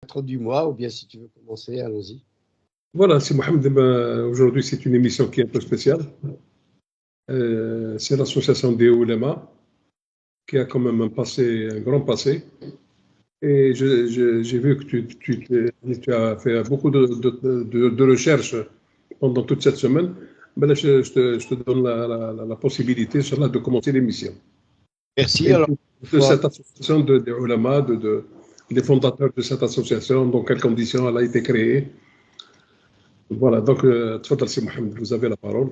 introduis-moi, ou bien si tu veux commencer, allons-y. Voilà, c'est Mohamed. Aujourd'hui, c'est une émission qui est un peu spéciale. C'est l'association des oulémas qui a quand même un grand passé. Et j'ai vu que tu as fait beaucoup de recherches pendant toute cette semaine. Ben là, je te donne la possibilité, Inch'Allah, de commencer l'émission. Merci. Et Alors, de cette association des oulémas, des fondateurs de cette association, dans quelles conditions elle a été créée. Voilà, donc, tfadal, si Mohamed, vous avez la parole.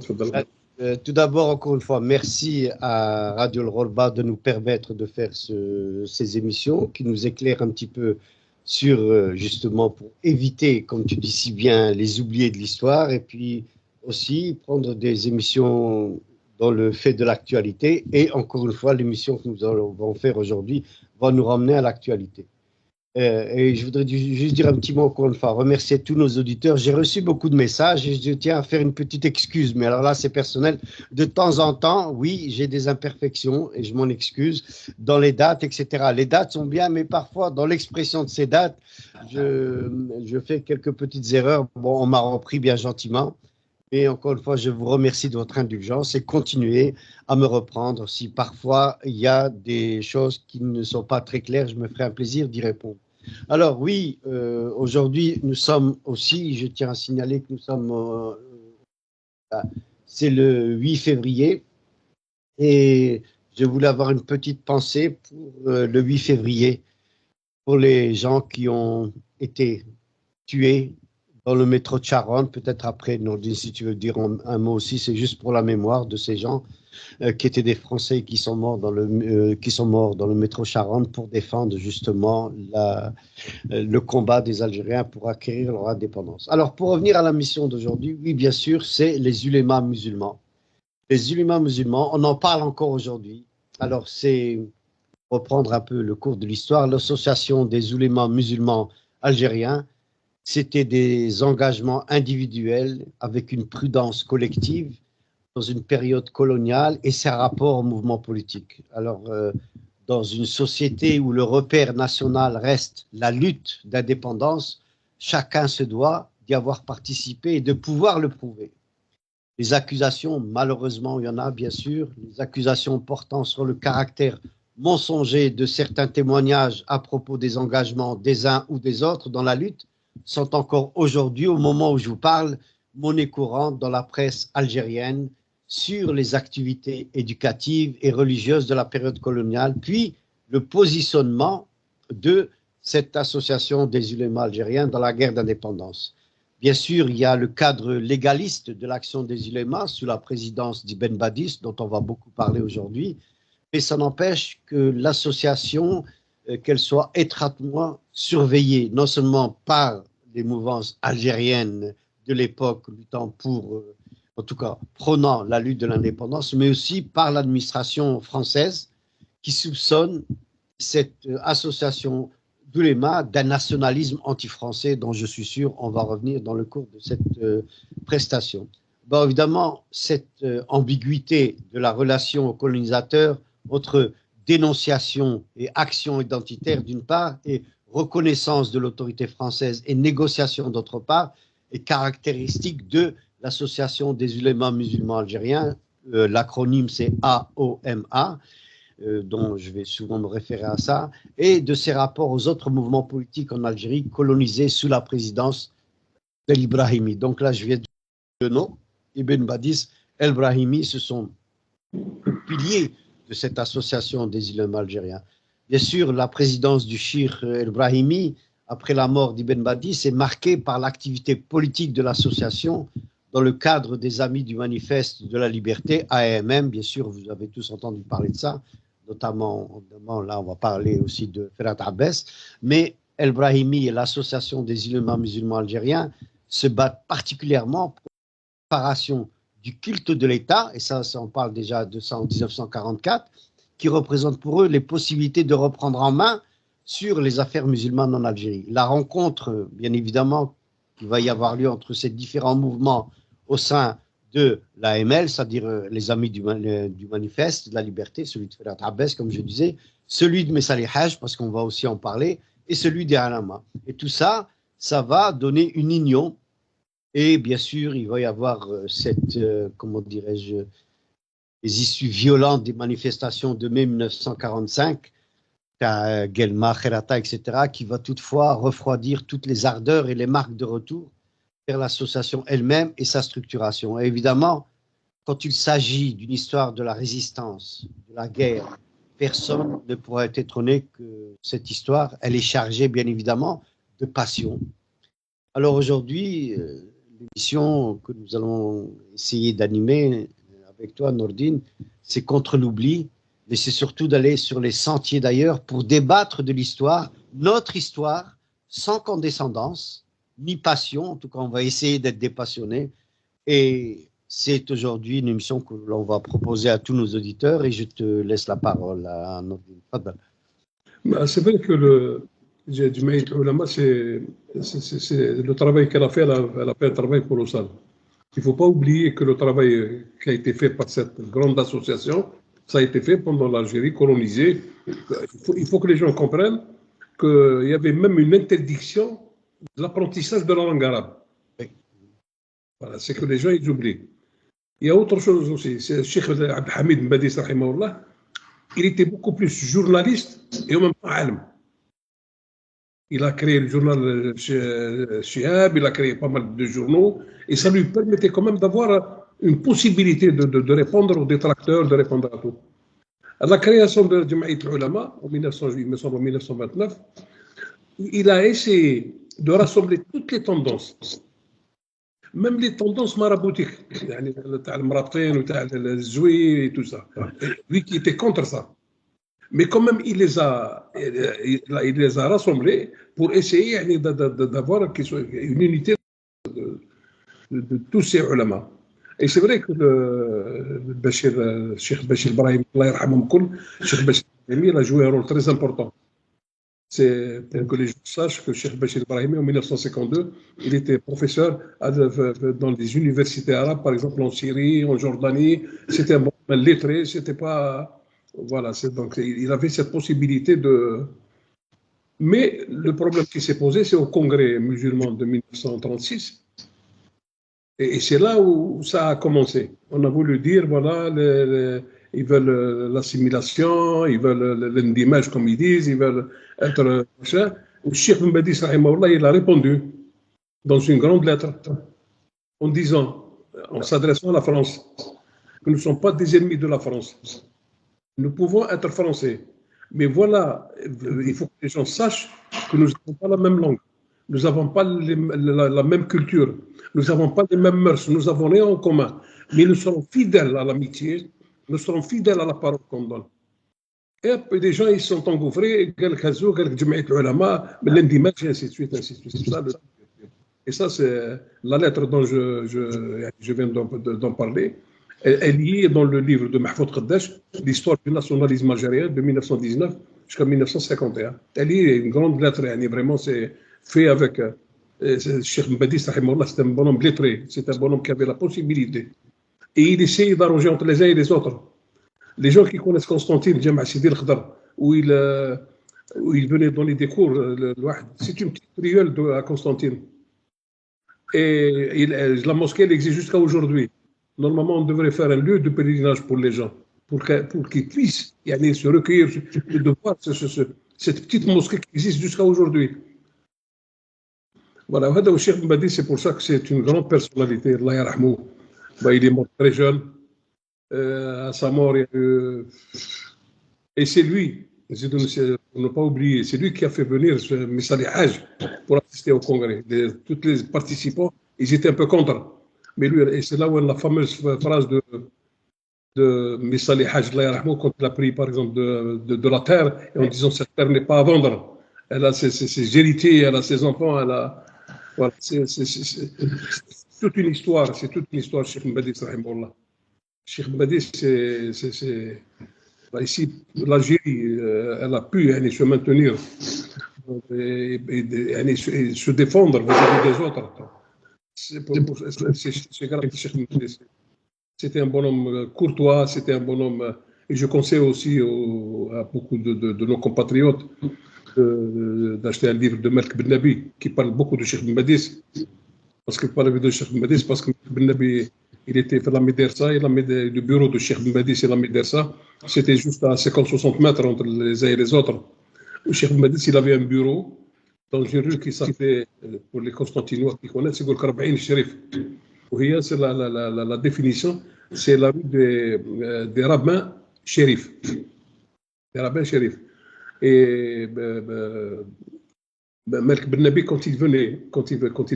tout d'abord, encore une fois, merci à Radio Le Rolba de nous permettre de faire ces émissions qui nous éclairent un petit peu sur, justement, pour éviter, comme tu dis si bien, les oubliés de l'histoire, et puis aussi prendre des émissions dans le fait de l'actualité. Et encore une fois, l'émission que nous allons faire aujourd'hui va nous ramener à l'actualité. Et je voudrais juste dire un petit mot encore une fois, remercier tous nos auditeurs. J'ai reçu beaucoup de messages et je tiens à faire une petite excuse, mais alors là, c'est personnel. De temps en temps, oui, j'ai des imperfections et je m'en excuse dans les dates, etc. Les dates sont bien, mais parfois, dans l'expression de ces dates, je fais quelques petites erreurs. Bon, on m'a repris bien gentiment. Et encore une fois, je vous remercie de votre indulgence et continuez à me reprendre. Si parfois il y a des choses qui ne sont pas très claires, je me ferai un plaisir d'y répondre. Alors oui, aujourd'hui, nous sommes aussi, je tiens à signaler que nous sommes, c'est le 8 février, et je voulais avoir une petite pensée pour le 8 février, pour les gens qui ont été tués dans le métro de Charonne, peut-être après, non, si tu veux dire un mot aussi, c'est juste pour la mémoire de ces gens qui étaient des Français qui sont morts dans le métro Charonne pour défendre justement le combat des Algériens pour acquérir leur indépendance. Alors, pour revenir à la mission d'aujourd'hui, oui, bien sûr, c'est les ulémas musulmans. Les ulémas musulmans, on en parle encore aujourd'hui. Alors, c'est reprendre un peu le cours de l'histoire, l'association des ulémas musulmans algériens. C'était des engagements individuels avec une prudence collective dans une période coloniale et ses rapports au mouvement politique. Alors, dans une société où le repère national reste la lutte d'indépendance, chacun se doit d'y avoir participé et de pouvoir le prouver. Les accusations, malheureusement, il y en a bien sûr, les accusations portant sur le caractère mensonger de certains témoignages à propos des engagements des uns ou des autres dans la lutte sont encore aujourd'hui, au moment où je vous parle, monnaie courante dans la presse algérienne sur les activités éducatives et religieuses de la période coloniale, puis le positionnement de cette association des ulémas algériens dans la guerre d'indépendance. Bien sûr, il y a le cadre légaliste de l'action des ulémas sous la présidence d'Ibn Badis, dont on va beaucoup parler aujourd'hui, mais ça n'empêche que l'association, qu'elle soit étroitement surveillée, non seulement par les mouvances algériennes de l'époque luttant pour, en tout cas, prônant la lutte de l'indépendance, mais aussi par l'administration française qui soupçonne cette association d'ulémas d'un nationalisme anti-français dont je suis sûr on va revenir dans le cours de cette prestation. Bon, évidemment, cette ambiguïté de la relation aux colonisateurs entre dénonciation et action identitaire d'une part et reconnaissance de l'autorité française et négociation d'autre part est caractéristique de l'association des ulémas musulmans algériens. L'acronyme c'est AOMA, dont je vais souvent me référer à ça, et de ses rapports aux autres mouvements politiques en Algérie colonisés sous la présidence d'El Ibrahimi. Donc là, je viens de nom, Ibn Badis, El Brahimi, ce sont les piliers de cette association des ulémas algériens. Bien sûr, la présidence du Cheikh El Brahimi, après la mort d'Ibn Badis, est marquée par l'activité politique de l'association dans le cadre des Amis du Manifeste de la Liberté, AMM, bien sûr, vous avez tous entendu parler de ça, notamment, là, on va parler aussi de Ferhat Abbès, mais El Brahimi et l'association des ulémas musulmans algériens se battent particulièrement pour la préparation du culte de l'État, et ça on parle déjà de ça en 1944, qui représente pour eux les possibilités de reprendre en main sur les affaires musulmanes en Algérie. La rencontre, bien évidemment, qui va y avoir lieu entre ces différents mouvements au sein de l'AML, c'est-à-dire les Amis du Manifeste de la Liberté, celui de Ferhat Abbès, comme je disais, celui de Messali Haj, parce qu'on va aussi en parler, et celui des ulama. Et tout ça, ça va donner une union. Et bien sûr, il va y avoir comment dirais-je, les issues violentes des manifestations de mai 1945, Guelma, Kherata, etc., qui va toutefois refroidir toutes les ardeurs et les marques de retour vers l'association elle-même et sa structuration. Et évidemment, quand il s'agit d'une histoire de la résistance, de la guerre, personne ne pourra être étonné que cette histoire, elle est chargée, bien évidemment, de passion. Alors aujourd'hui, l'émission que nous allons essayer d'animer avec toi, Nordine, c'est contre l'oubli, mais c'est surtout d'aller sur les sentiers d'ailleurs pour débattre de l'histoire, notre histoire, sans condescendance, ni passion. En tout cas, on va essayer d'être dépassionnés. Et c'est aujourd'hui une émission que l'on va proposer à tous nos auditeurs et je te laisse la parole à Nordine. C'est vrai que le Jamaïat Ulama, c'est le travail qu'elle a fait, elle a fait un travail colossal. Il ne faut pas oublier que le travail qui a été fait par cette grande association, ça a été fait pendant l'Algérie colonisée. Il faut que les gens comprennent qu'il y avait même une interdiction de l'apprentissage de la langue arabe. Voilà, c'est que les gens, ils oublient. Il y a autre chose aussi. C'est le Cheikh Abdelhamid Mbadis, rahimahullah. Il était beaucoup plus journaliste et en même temps alim. Il a créé le journal Shihab, il a créé pas mal de journaux, et ça lui permettait quand même d'avoir une possibilité de répondre aux détracteurs, de répondre à tout. À la création de Jamaïat Ulama, en 1929, il a essayé de rassembler toutes les tendances, même les tendances maraboutiques, le Maratin, le Zoui et tout ça. Et lui qui était contre ça. Mais quand même, il les a rassemblés pour essayer d'avoir une unité de tous ces ulama. Et c'est vrai que le Cheikh Bachir Brahim, Cheikh Bachir Brahim, il a joué un rôle très important. C'est pour que les gens sachent que Cheikh Bachir Brahimi, en 1952, il était professeur dans des universités arabes, par exemple en Syrie, en Jordanie. C'était un bon lettré, c'était pas. Voilà, donc il avait cette possibilité de. Mais le problème qui s'est posé, c'est au Congrès musulman de 1936. Et c'est là où ça a commencé. On a voulu dire, voilà, ils veulent l'assimilation, ils veulent l'endimage, comme ils disent, ils veulent être. Le Cheikh Mbadis, il a répondu dans une grande lettre en disant, en s'adressant à la France, que nous ne sommes pas des ennemis de la France. Nous pouvons être français. Mais voilà, il faut que les gens sachent que nous n'avons pas la même langue. Nous n'avons pas la même culture. Nous n'avons pas les mêmes mœurs. Nous n'avons rien en commun. Mais nous serons fidèles à l'amitié. Nous serons fidèles à la parole qu'on donne. Et des gens, ils sont engouffrés. Et ainsi de suite, ainsi de suite. Et ça, c'est la lettre dont je viens d'en parler. Elle est liée dans le livre de Mahfoud Khaddash, l'histoire du nationalisme algérien de 1919 jusqu'à 1951. Elle est une grande lettre, vraiment, c'est fait avec Cheikh Mbadis, c'est un bonhomme lettré, c'est un bonhomme qui avait la possibilité. Et il essayait d'arranger entre les uns et les autres. Les gens qui connaissent Constantine, Jama Sidi al-Khadar, où il venait donner des cours, c'est une petite priole à Constantine. Et la mosquée, elle existe jusqu'à aujourd'hui. Normalement, on devrait faire un lieu de pèlerinage pour les gens, pour qu'ils puissent se recueillir de voir cette petite mosquée qui existe jusqu'à aujourd'hui. Voilà, Cheikh Mbadi, c'est pour ça que c'est une grande personnalité. Allah yarahmou. Il est mort très jeune. À sa mort, et c'est lui, pour ne pas oublier, c'est lui qui a fait venir ce Messali Haj pour assister au congrès. Tous les participants, ils étaient un peu contre. Mais lui, et c'est là où la fameuse phrase de Messali Haj, quand il a pris par exemple de la terre, et en disant cette terre n'est pas à vendre. Elle a ses héritiers, elle a ses enfants, voilà, c'est toute une histoire, Cheikh Mbadi, rahimahullah. Cheikh Mbadi, ici, l'Algérie, elle a pu se maintenir et se défendre vis-à-vis des autres. C'est grave, Cheikh Mbadi. C'était un bonhomme courtois, c'était un bonhomme, et je conseille aussi à beaucoup de nos compatriotes d'acheter un livre de Malk Ben Nabi qui parle beaucoup de Cheikh Ben Badis. Parce qu'il parlait de Cheikh Ben Badis, parce que Malk Ben Nabi, il était dans la Médersa, et le bureau de Cheikh Ben Badis et la Médersa, c'était juste à 50-60 mètres entre les uns et les autres. Cheikh Ben Badis, il avait un bureau dans une rue qui s'appelait, pour les Constantinois qui connaissent, c'est Karbaïn Sherif. C'est la définition, c'est la rue des rabbins shérifs. Des rabbins shérifs. Et Malk Ben Nabi, quand il est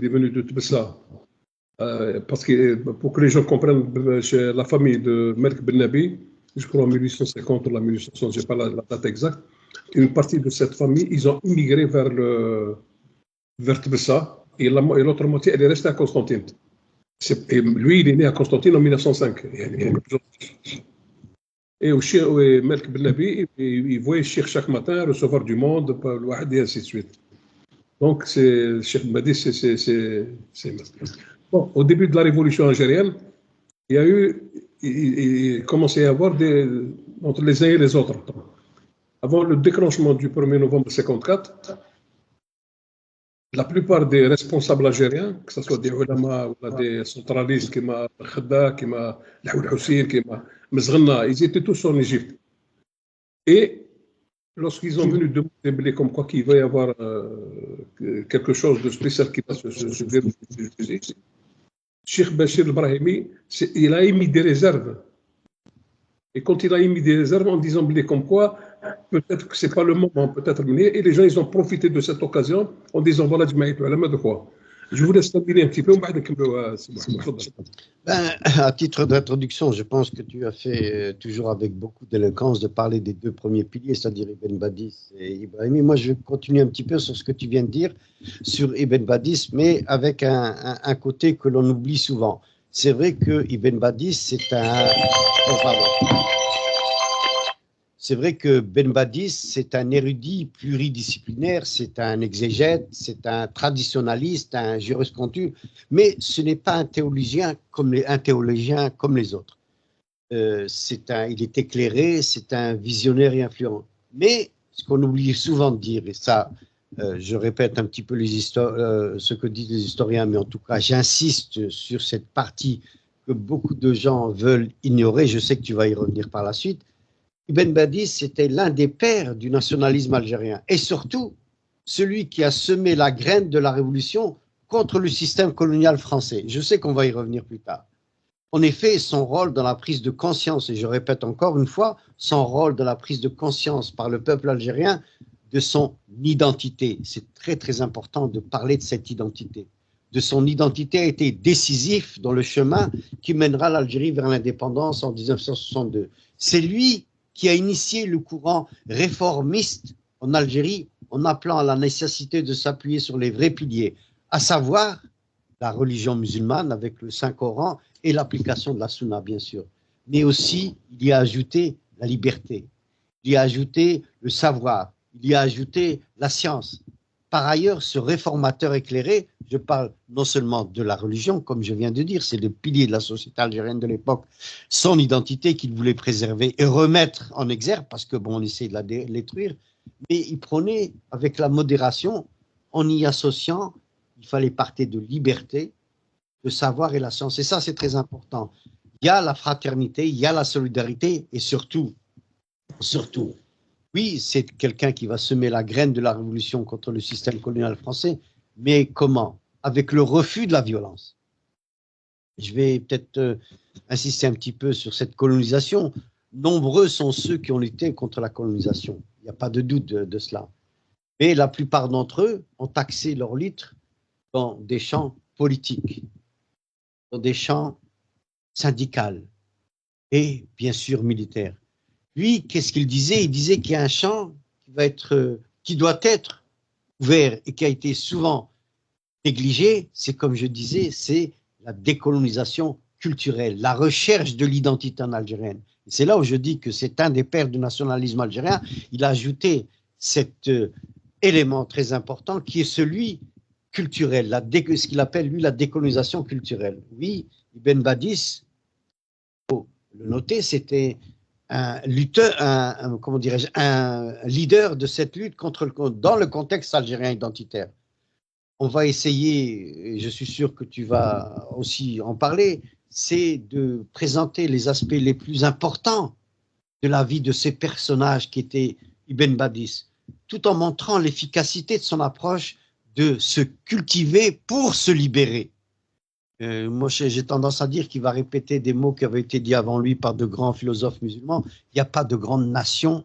venu de Tbessa, parce que pour que les gens comprennent, chez la famille de Malk Ben Nabi, je crois en 1850 ou en 1860, je n'ai pas la date exacte, une partie de cette famille, ils ont immigré vers Tbessa, et l'autre moitié, elle est restée à Constantine. Et lui, il est né à Constantine en 1905. Et Malk Ben Nabi, il voyait Cheikh chaque matin recevoir du monde, et ainsi de suite. Donc, Cheikh Ben Badis, c'est bon, au début de la révolution algérienne, il commençait à y avoir entre les uns et les autres. Avant le déclenchement du 1er novembre 1954, la plupart des responsables algériens, que ce soit des ulama ou des centralistes comme Khadda, comme Lahoud Hussein, comme Mezghanna, ils étaient tous en Égypte. Et lorsqu'ils ont venu demander comme quoi qu'il va y avoir quelque chose de spécial qui va se dérouler, Cheikh Bachir el-Brahimi, il a émis des réserves. Et quand il a émis des réserves en disant comme quoi, peut-être que ce n'est pas le moment, peut-être, et les gens, ils ont profité de cette occasion en disant, voilà, de quoi. Je vous laisse terminer un petit peu. À titre d'introduction, je pense que tu as fait toujours avec beaucoup d'éloquence de parler des deux premiers piliers, c'est-à-dire Ibn Badis et Ibrahimi. Moi, je vais continuer un petit peu sur ce que tu viens de dire sur Ibn Badis, mais avec un côté que l'on oublie souvent. C'est vrai que Ibn Badis, c'est un... Oh, pardon. C'est vrai que Ben Badis, c'est un érudit pluridisciplinaire, c'est un exégète, c'est un traditionnaliste, un jurisconsulte, mais ce n'est pas un théologien comme les autres. Il est éclairé, c'est un visionnaire et influent. Mais ce qu'on oublie souvent de dire, et ça, je répète un petit peu ce que disent les historiens, mais en tout cas, j'insiste sur cette partie que beaucoup de gens veulent ignorer, je sais que tu vas y revenir par la suite. Ibn Badis, c'était l'un des pères du nationalisme algérien et surtout celui qui a semé la graine de la révolution contre le système colonial français. Je sais qu'on va y revenir plus tard. En effet, son rôle dans la prise de conscience, et je répète encore une fois, son rôle dans la prise de conscience par le peuple algérien de son identité. C'est très très important de parler de cette identité. De son identité a été décisif dans le chemin qui mènera l'Algérie vers l'indépendance en 1962. C'est lui qui a initié le courant réformiste en Algérie en appelant à la nécessité de s'appuyer sur les vrais piliers, à savoir la religion musulmane avec le Saint-Coran et l'application de la Sunna, bien sûr. Mais aussi, il y a ajouté la liberté, il y a ajouté le savoir, il y a ajouté la science. Par ailleurs, ce réformateur éclairé, je parle non seulement de la religion, comme je viens de dire, c'est le pilier de la société algérienne de l'époque, son identité qu'il voulait préserver et remettre en exergue, parce que bon, on essaie de la détruire, mais il prônait avec la modération, en y associant, il fallait partir de liberté, de savoir et la science. Et ça, c'est très important. Il y a la fraternité, il y a la solidarité, et surtout, oui, c'est quelqu'un qui va semer la graine de la révolution contre le système colonial français, mais comment? Avec le refus de la violence. Je vais peut-être insister un petit peu sur cette colonisation. Nombreux sont ceux qui ont lutté contre la colonisation. Il n'y a pas de doute de cela. Mais la plupart d'entre eux ont axé leur lutte dans des champs politiques, dans des champs syndicaux et bien sûr militaires. Lui, qu'est-ce qu'il disait? Il disait qu'il y a un champ qui doit être ouvert et qui a été souvent négligé. C'est comme je disais, c'est la décolonisation culturelle, la recherche de l'identité en algérienne. C'est là où je dis que c'est un des pères du nationalisme algérien. Il a ajouté cet élément très important qui est celui culturel, ce qu'il appelle lui la décolonisation culturelle. Oui, Ibn Badis, il faut le noter, c'était un lutteur, comment dirais-je, un leader de cette lutte dans le contexte algérien identitaire. On va essayer, et je suis sûr que tu vas aussi en parler, c'est de présenter les aspects les plus importants de la vie de ces personnages qui étaient Ibn Badis, tout en montrant l'efficacité de son approche de se cultiver pour se libérer. Moi, j'ai tendance à dire qu'il va répéter des mots qui avaient été dits avant lui par de grands philosophes musulmans. Il n'y a pas de grande nation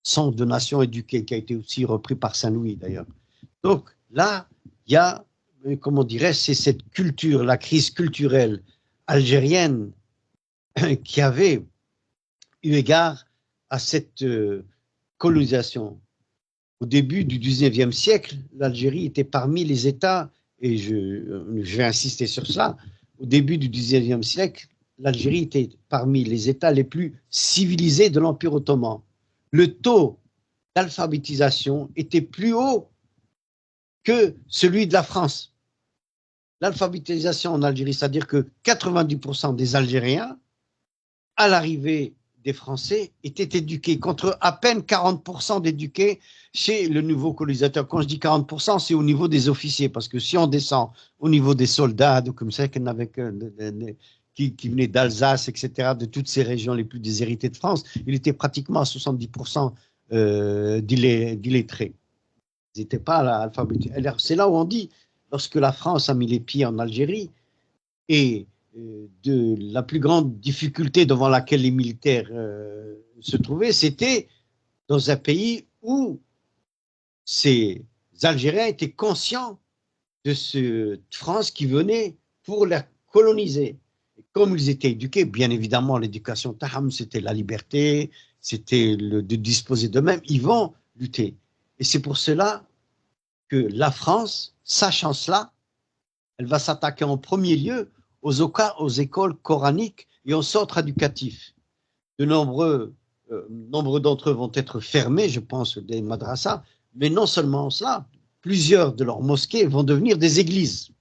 sans de nation éduquée, qui a été aussi repris par Saint-Louis d'ailleurs. Donc là, il y a, comment dirais-je, c'est cette culture, la crise culturelle algérienne qui avait eu égard à cette colonisation. Au début du XIXe siècle, l'Algérie était parmi les États, et je vais insister sur cela, au début du XIXe siècle, l'Algérie était parmi les États les plus civilisés de l'Empire ottoman. Le taux d'alphabétisation était plus haut que celui de la France. L'alphabétisation en Algérie, c'est-à-dire que 90% des Algériens, à l'arrivée des Français, étaient éduqués, contre à peine 40% d'éduqués chez le nouveau colonisateur. Quand je dis 40%, c'est au niveau des officiers, parce que si on descend au niveau des soldats, comme ça, qui venaient d'Alsace, etc., de toutes ces régions les plus déshéritées de France, il était pratiquement à 70% d'illettrés. Ils n'étaient pas à l'alphabétisation. Alors, c'est là où on dit, lorsque la France a mis les pieds en Algérie, et de la plus grande difficulté devant laquelle les militaires se trouvaient, c'était dans un pays où ces Algériens étaient conscients de cette France qui venait pour la coloniser. Et comme ils étaient éduqués, bien évidemment, l'éducation Taham, c'était la liberté, c'était de disposer d'eux-mêmes, ils vont lutter. Et c'est pour cela que la France, sachant cela, elle va s'attaquer en premier lieu aux écoles coraniques et aux centres éducatifs. De nombreux d'entre eux vont être fermés, je pense, des madrasas, mais non seulement cela, plusieurs de leurs mosquées vont devenir des églises,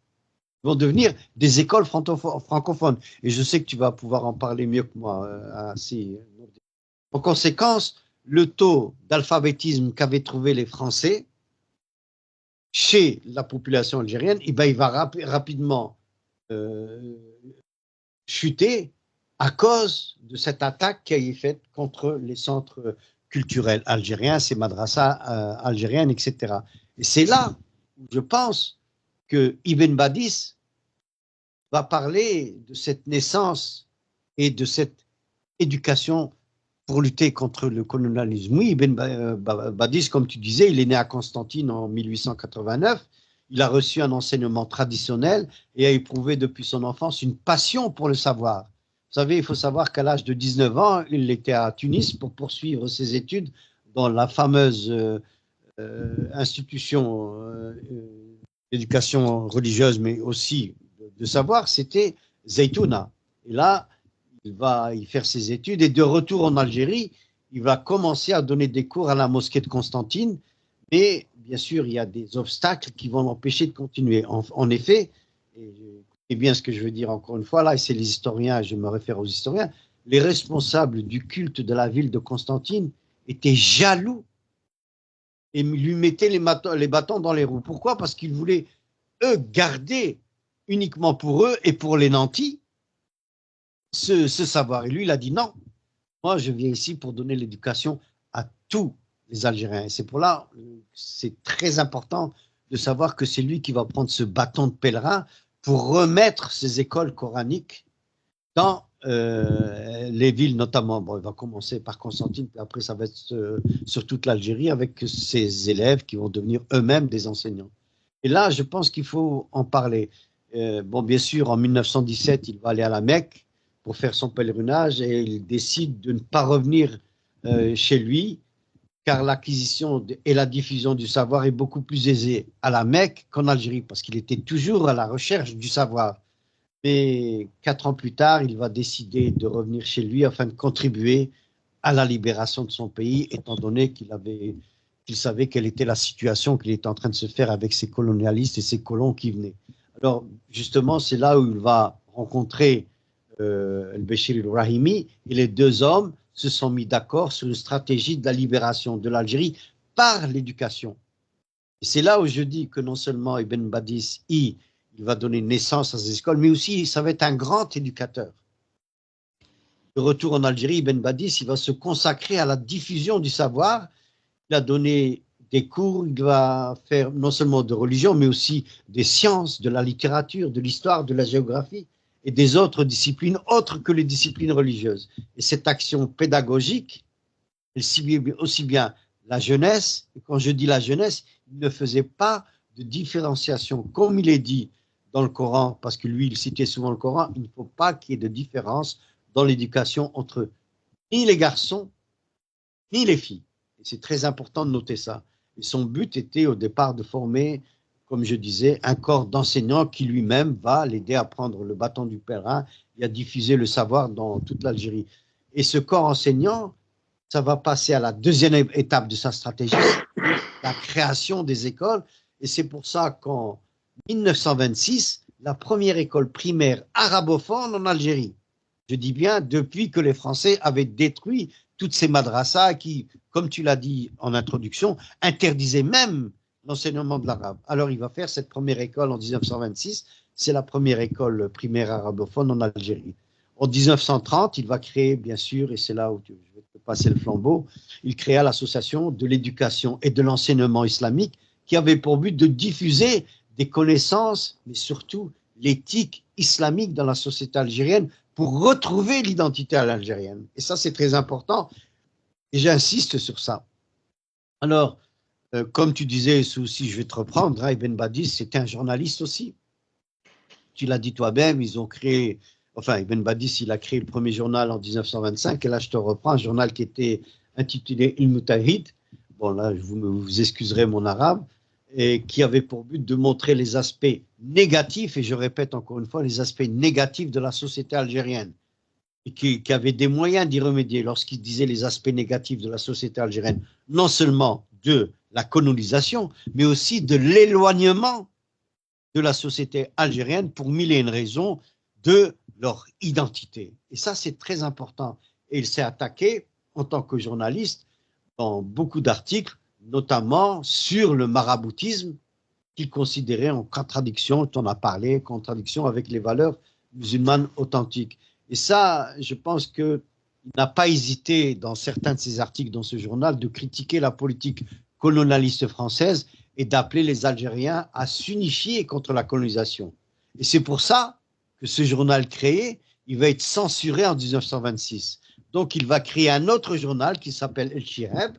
vont devenir des écoles francophones. Et je sais que tu vas pouvoir en parler mieux que moi. En conséquence, le taux d'alphabétisme qu'avaient trouvé les Français chez la population algérienne, eh ben, il va rapidement chuter à cause de cette attaque qui a été faite contre les centres culturels algériens, ces madrasas algériennes, etc. Et c'est là où je pense que Ibn Badis va parler de cette naissance et de cette éducation pour lutter contre le colonialisme. Oui, Ibn Badis, comme tu disais, il est né à Constantine en 1889. Il a reçu un enseignement traditionnel et a éprouvé depuis son enfance une passion pour le savoir. Vous savez, il faut savoir qu'à l'âge de 19 ans, il était à Tunis pour poursuivre ses études dans la fameuse institution d'éducation religieuse, mais aussi de savoir, c'était Zaytouna. Et là, il va y faire ses études et de retour en Algérie, il va commencer à donner des cours à la mosquée de Constantine, mais bien sûr, il y a des obstacles qui vont l'empêcher de continuer. En effet, et bien ce que je veux dire encore une fois là, et c'est les historiens, je me réfère aux historiens, les responsables du culte de la ville de Constantine étaient jaloux et lui mettaient les bâtons dans les roues. Pourquoi? Parce qu'ils voulaient, eux, garder uniquement pour eux et pour les nantis ce savoir. Et lui, il a dit non, moi je viens ici pour donner l'éducation à tous les Algériens. Et c'est pour là, c'est très important de savoir que c'est lui qui va prendre ce bâton de pèlerin pour remettre ces écoles coraniques dans les villes notamment. Bon, il va commencer par Constantine, puis après ça va être sur toute l'Algérie avec ses élèves qui vont devenir eux-mêmes des enseignants. Et là, je pense qu'il faut en parler. Bon, bien sûr, en 1917, il va aller à la Mecque pour faire son pèlerinage et il décide de ne pas revenir chez lui car l'acquisition et la diffusion du savoir est beaucoup plus aisée à la Mecque qu'en Algérie parce qu'il était toujours à la recherche du savoir. Mais 4 ans plus tard, il va décider de revenir chez lui afin de contribuer à la libération de son pays, étant donné qu'il savait quelle était la situation qu'il était en train de se faire avec ses colonialistes et ses colons qui venaient. Alors, justement, c'est là où il va rencontrer El-Béchir el-Rahimi et les deux hommes se sont mis d'accord sur une stratégie de la libération de l'Algérie par l'éducation. Et c'est là où je dis que non seulement Ibn Badis, il va donner naissance à ces écoles, mais aussi ça va être un grand éducateur. De retour en Algérie, Ibn Badis, il va se consacrer à la diffusion du savoir. Il a donné des cours, il va faire non seulement de religion, mais aussi des sciences, de la littérature, de l'histoire, de la géographie et des autres disciplines autres que les disciplines religieuses. Et cette action pédagogique, elle ciblait aussi bien la jeunesse, et quand je dis la jeunesse, il ne faisait pas de différenciation, comme il est dit dans le Coran, parce que lui, il citait souvent le Coran, il ne faut pas qu'il y ait de différence dans l'éducation entre ni les garçons, ni les filles. Et c'est très important de noter ça. Et son but était au départ de former, comme je disais, un corps d'enseignants qui lui-même va l'aider à prendre le bâton du pèlerin et à diffuser le savoir dans toute l'Algérie. Et ce corps enseignant, ça va passer à la deuxième étape de sa stratégie, la création des écoles. Et c'est pour ça qu'en 1926, la première école primaire arabophone en Algérie, je dis bien depuis que les Français avaient détruit toutes ces madrasas qui, comme tu l'as dit en introduction, interdisaient même l'enseignement de l'arabe. Alors il va faire cette première école en 1926, c'est la première école primaire arabophone en Algérie. En 1930, il va créer, bien sûr, et c'est là où je vais te passer le flambeau, il créa l'association de l'éducation et de l'enseignement islamique qui avait pour but de diffuser des connaissances, mais surtout l'éthique islamique dans la société algérienne pour retrouver l'identité à l'algérienne. Et ça, c'est très important. Et j'insiste sur ça. Alors, comme tu disais, aussi, je vais te reprendre, hein, Ibn Badis, c'était un journaliste aussi. Tu l'as dit toi-même, ils ont créé, enfin, Ibn Badis, il a créé le premier journal en 1925, et là, je te reprends, un journal qui était intitulé Il Mutahid. Bon, là, vous excuserez mon arabe, et qui avait pour but de montrer les aspects négatifs, et je répète encore une fois, les aspects négatifs de la société algérienne, et qui avait des moyens d'y remédier lorsqu'il disait les aspects négatifs de la société algérienne, non seulement de la colonisation, mais aussi de l'éloignement de la société algérienne pour mille et une raisons de leur identité. Et ça, c'est très important. Et il s'est attaqué, en tant que journaliste, dans beaucoup d'articles, notamment sur le maraboutisme, qu'il considérait en contradiction, tu en as parlé, contradiction avec les valeurs musulmanes authentiques. Et ça, je pense qu'il n'a pas hésité, dans certains de ses articles dans ce journal, de critiquer la politique colonialiste française et d'appeler les Algériens à s'unifier contre la colonisation. Et c'est pour ça que ce journal créé, il va être censuré en 1926. Donc il va créer un autre journal qui s'appelle El Chireb,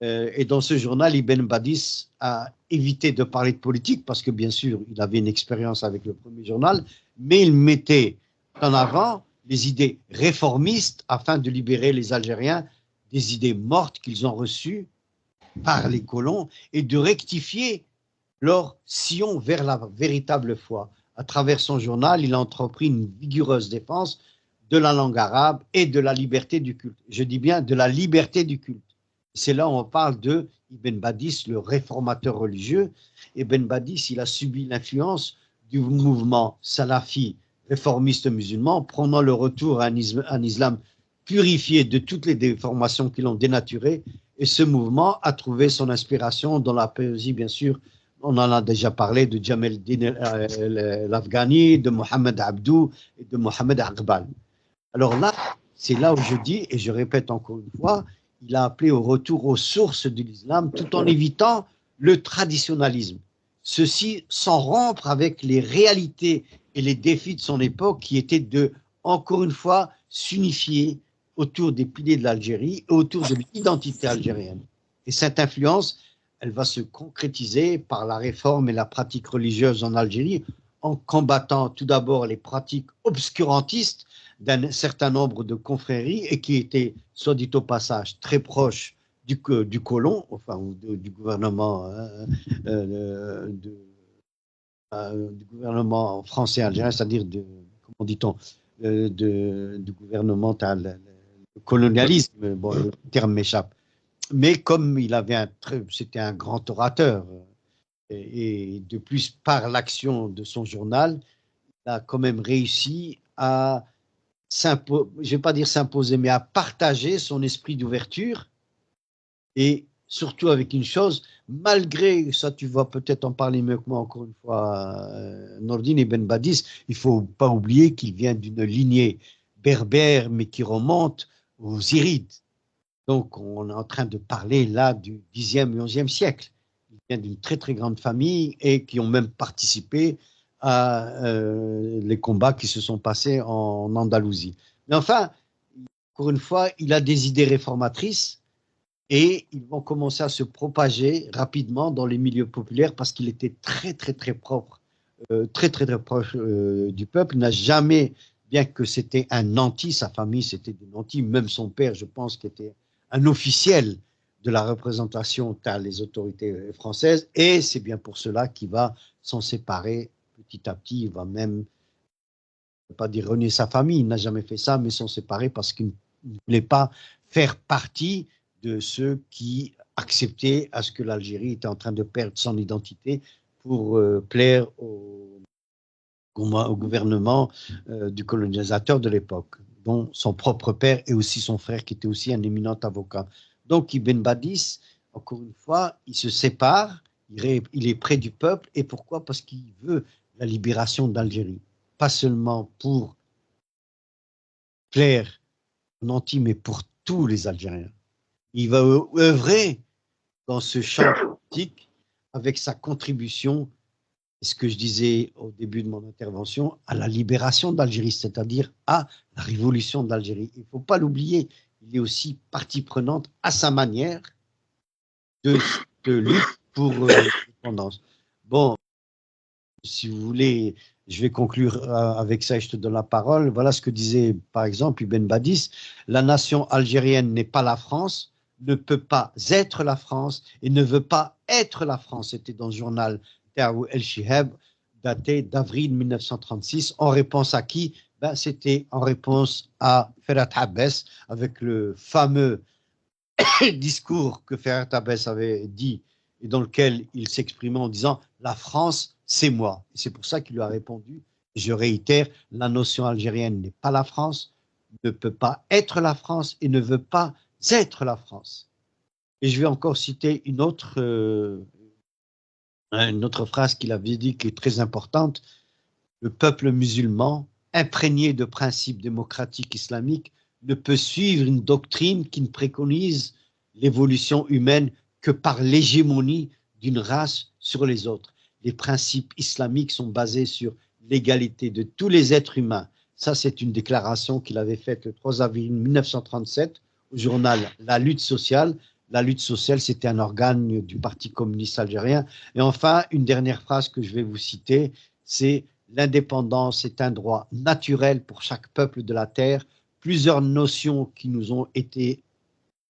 et dans ce journal, Ibn Badis a évité de parler de politique parce que, bien sûr, il avait une expérience avec le premier journal, mais il mettait en avant les idées réformistes afin de libérer les Algériens des idées mortes qu'ils ont reçues par les colons et de rectifier leur sillon vers la véritable foi. À travers son journal, il a entrepris une vigoureuse défense de la langue arabe et de la liberté du culte. Je dis bien de la liberté du culte. C'est là où on parle de Ibn Badis, le réformateur religieux. Ibn Badis, il a subi l'influence du mouvement salafi réformiste musulman, prenant le retour à un islam purifié de toutes les déformations qui l'ont dénaturé. Et ce mouvement a trouvé son inspiration dans la poésie, bien sûr. On en a déjà parlé de Jamel Din l'Afghani, de Mohamed Abdou et de Mohamed Aqbal. Alors là, c'est là où je dis, et je répète encore une fois, il a appelé au retour aux sources de l'islam tout en évitant le traditionnalisme. Ceci sans rompre avec les réalités et les défis de son époque qui étaient de, encore une fois, s'unifier autour des piliers de l'Algérie et autour de l'identité algérienne. Et cette influence, elle va se concrétiser par la réforme et la pratique religieuse en Algérie en combattant tout d'abord les pratiques obscurantistes d'un certain nombre de confréries et qui étaient, soit dit au passage, très proches du colon, enfin du gouvernement, du gouvernement français algérien, c'est-à-dire comment dit-on, du gouvernement, le colonialisme, bon, le terme m'échappe. Mais comme c'était un grand orateur, et de plus par l'action de son journal, il a quand même réussi à je vais pas dire s'imposer, mais à partager son esprit d'ouverture et surtout avec une chose, malgré ça, tu vas peut-être en parler mieux que moi encore une fois, Nordine Ibn Badis, il faut pas oublier qu'il vient d'une lignée berbère, mais qui remonte aux Irides. Donc, on est en train de parler là du 10e et 11e siècle. Il vient d'une très très grande famille et qui ont même participé à les combats qui se sont passés en Andalousie. Mais enfin, encore une fois, il a des idées réformatrices et ils vont commencer à se propager rapidement dans les milieux populaires parce qu'il était très très très propre, très très très proche du peuple. Il n'a jamais, bien que c'était un nanti, sa famille c'était des nantis, même son père, je pense, qui était un officiel de la représentation par les autorités françaises, et c'est bien pour cela qu'il va s'en séparer petit à petit. Il va même, je ne pas dire renier sa famille, il n'a jamais fait ça, mais s'en séparer parce qu'il ne voulait pas faire partie de ceux qui acceptaient à ce que l'Algérie était en train de perdre son identité pour plaire au gouvernement du colonisateur de l'époque, dont son propre père et aussi son frère qui était aussi un éminent avocat. Donc Ibn Badis, encore une fois, il se sépare, il est près du peuple, et pourquoi? Parce qu'il veut la libération d'Algérie, pas seulement pour plaire aux nantis, mais pour tous les Algériens. Il va œuvrer dans ce champ politique avec sa contribution, ce que je disais au début de mon intervention, à la libération d'Algérie, c'est-à-dire à la révolution d'Algérie. Il ne faut pas l'oublier, il est aussi partie prenante à sa manière de lutte pour l'indépendance. Bon, si vous voulez, je vais conclure avec ça et je te donne la parole. Voilà ce que disait par exemple Ibn Badis: la nation algérienne n'est pas la France, ne peut pas être la France et ne veut pas être la France. C'était dans le journal Daou El-Shihab, daté d'avril 1936. En réponse à qui? Ben, c'était en réponse à Ferhat Abbès, avec le fameux discours que Ferhat Abbès avait dit et dans lequel il s'exprimait en disant « La France, c'est moi ». C'est pour ça qu'il lui a répondu, je réitère, la notion algérienne n'est pas la France, ne peut pas être la France et ne veut pas être la France. Et je vais encore citer une autre phrase qu'il avait dit qui est très importante: le peuple musulman, imprégné de principes démocratiques islamiques, ne peut suivre une doctrine qui ne préconise l'évolution humaine que par l'hégémonie d'une race sur les autres. Les principes islamiques sont basés sur l'égalité de tous les êtres humains. Ça, c'est une déclaration qu'il avait faite le 3 avril 1937 au journal La Lutte sociale. La Lutte sociale, c'était un organe du Parti communiste algérien. Et enfin, une dernière phrase que je vais vous citer, c'est: l'indépendance est un droit naturel pour chaque peuple de la terre. Plusieurs notions qui nous ont été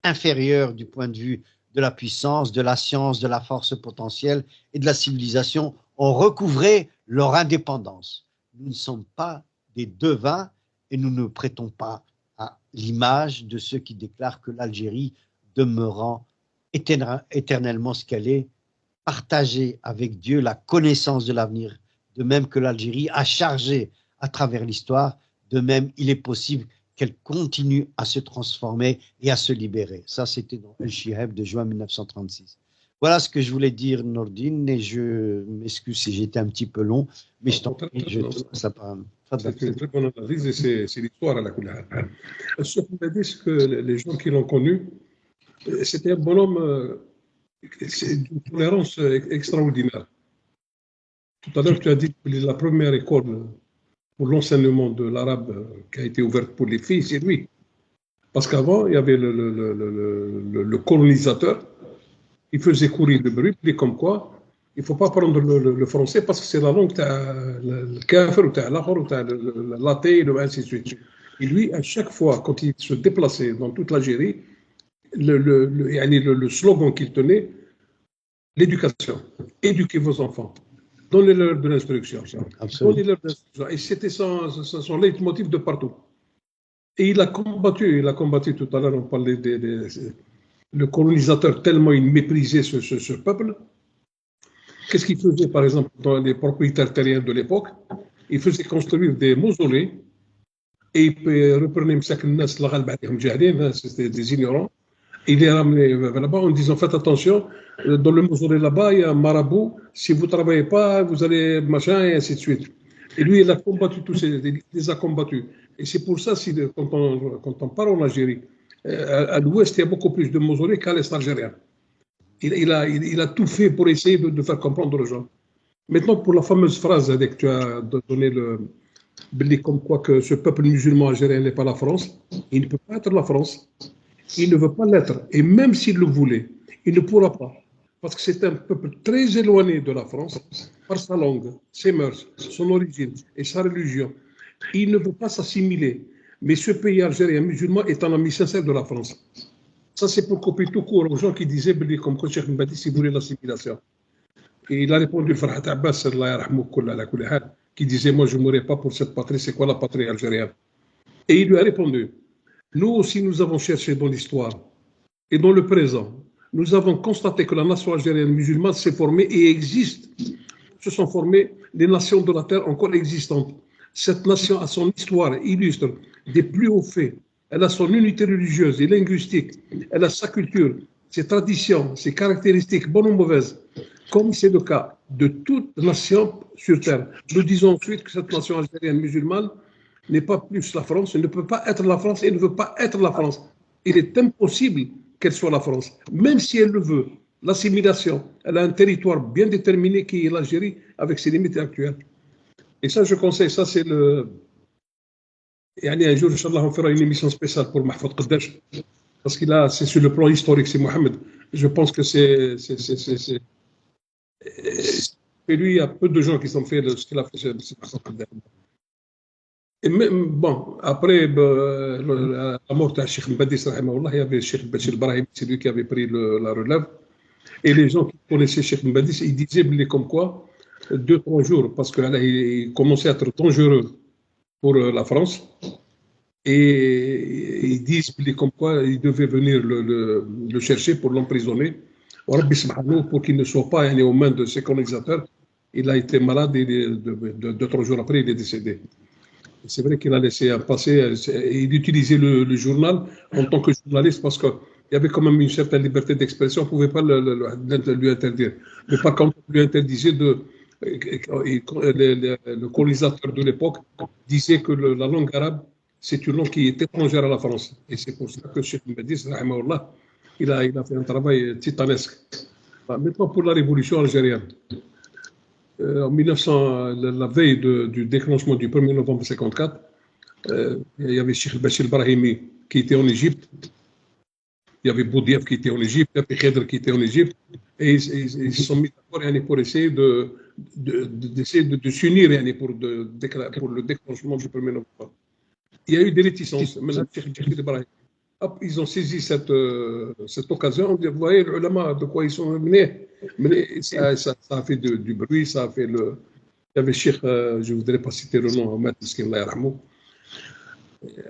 inférieures du point de vue de la puissance, de la science, de la force potentielle et de la civilisation ont recouvré leur indépendance. Nous ne sommes pas des devins et nous ne prêtons pas à l'image de ceux qui déclarent que l'Algérie, demeurant éternellement ce qu'elle est, partagée avec Dieu la connaissance de l'avenir, de même que l'Algérie a chargé à travers l'histoire, de même il est possible qu'elle continue à se transformer et à se libérer. Ça, c'était dans El Shihab de juin 1936. Voilà ce que je voulais dire, Nordine, et je m'excuse si j'étais un petit peu long, mais je t'en prie, ça parle. C'est une très bonne analyse et c'est l'histoire à la couleur. Ce qu'on a dit, c'est que les gens qui l'ont connu, c'était un bonhomme d'une tolérance extraordinaire. Tout à l'heure, tu as dit que la première école pour l'enseignement de l'arabe qui a été ouverte pour les filles, c'est lui. Parce qu'avant, il y avait le colonisateur, il faisait courir le bruit, puis comme quoi, il ne faut pas prendre le français parce que c'est la langue, le kafir, ou l'akhar, ou l'athée, et ainsi de suite. Et lui, à chaque fois, quand il se déplaçait dans toute l'Algérie, le slogan qu'il tenait, l'éducation, éduquez vos enfants. Donnez-leur de l'instruction. Donnez-leur de l'instruction. Et c'était son leitmotiv de partout. Et il a combattu tout à l'heure, on parlait le colonisateur, tellement il méprisait ce peuple. Qu'est-ce qu'il faisait, par exemple, dans les propriétaires terriens de l'époque? Il faisait construire des mausolées et il reprenait Msak Nas, la Ghalba, c'était des ignorants. Il les ramenait là-bas en disant faites attention, dans le mausolée là-bas, il y a un marabout, si vous ne travaillez pas, vous allez machin, et ainsi de suite. Et lui, il a combattu tous ces, il les a combattus. Et c'est pour ça, quand on parle en Algérie, à l'ouest, il y a beaucoup plus de mausolées qu'à l'est algérien. Il a tout fait pour essayer de faire comprendre aux gens. Maintenant, pour la fameuse phrase que tu as donné comme quoi que ce peuple musulman algérien n'est pas la France, il ne peut pas être la France. Il ne veut pas l'être. Et même s'il le voulait, il ne pourra pas. Parce que c'est un peuple très éloigné de la France par sa langue, ses mœurs, son origine et sa religion. Il ne veut pas s'assimiler. Mais ce pays algérien musulman est un ami sincère de la France. Ça, c'est pour couper tout court aux gens qui disaient, comme le Cheikh Mbadi, s'il voulait l'assimilation. Et il a répondu, Farhat Abbas, qui disait, moi, je ne mourrai pas pour cette patrie. C'est quoi la patrie algérienne? Et il lui a répondu, nous aussi, nous avons cherché dans l'histoire et dans le présent. Nous avons constaté que la nation algérienne musulmane s'est formée et existe. Se sont formées les nations de la terre encore existantes. Cette nation a son histoire illustre des plus hauts faits. Elle a son unité religieuse et linguistique. Elle a sa culture, ses traditions, ses caractéristiques, bonnes ou mauvaises, comme c'est le cas de toute nation sur terre. Nous disons ensuite que cette nation algérienne musulmane n'est pas plus la France, elle ne peut pas être la France et ne veut pas être la France. Il est impossible qu'elle soit la France, même si elle le veut. L'assimilation, elle a un territoire bien déterminé qui est l'Algérie avec ses limites actuelles. Et ça, je conseille, ça c'est le... Et un jour, Inch'Allah, on fera une émission spéciale pour Mahfoud Qaddash, parce qu'il a, c'est sur le plan historique, c'est Mohamed. Je pense que c'est... Et lui, il y a peu de gens qui ont fait ce qu'il a fait, c'est Mahfoud Qaddash. Et même, bon, après la mort de Cheikh Mbadis, il y avait le Cheikh Bachir Brahim, c'est lui qui avait pris la relève. Et les gens qui connaissaient Cheikh Mbadis, ils disaient comme quoi, 2-3 jours, parce qu'il commençait à être dangereux pour la France. Et ils disent comme quoi ils devaient venir le chercher pour l'emprisonner. Pour qu'il ne soit pas aux mains de ses colonisateurs. Il a été malade et 2-3 jours après, il est décédé. C'est vrai qu'il a laissé passer, il utilisait le journal en tant que journaliste parce qu'il y avait quand même une certaine liberté d'expression, on ne pouvait pas lui interdire. Mais par contre, on lui interdisait le colonisateur de l'époque disait que la langue arabe, c'est une langue qui est étrangère à la France. Et c'est pour ça que Cheikh Mbadis, il a fait un travail titanesque. Maintenant, pour la révolution algérienne. En 1900, la veille du déclenchement du 1er novembre 1954, il y avait Cheikh Bachir Brahimi qui était en Égypte, il y avait Boudiaf qui était en Égypte, il y avait Khedr qui était en Égypte, et ils se sont mis d'accord pour essayer de s'unir pour le déclenchement du 1er novembre. Il y a eu des réticences. Maintenant, Cheikh Bachir Brahimi, ils ont saisi cette occasion, on dit, vous voyez, l'ulama, de quoi ils sont menés. Mais ça a fait du bruit, ça a fait il y avait Cheikh, je ne voudrais pas citer le nom,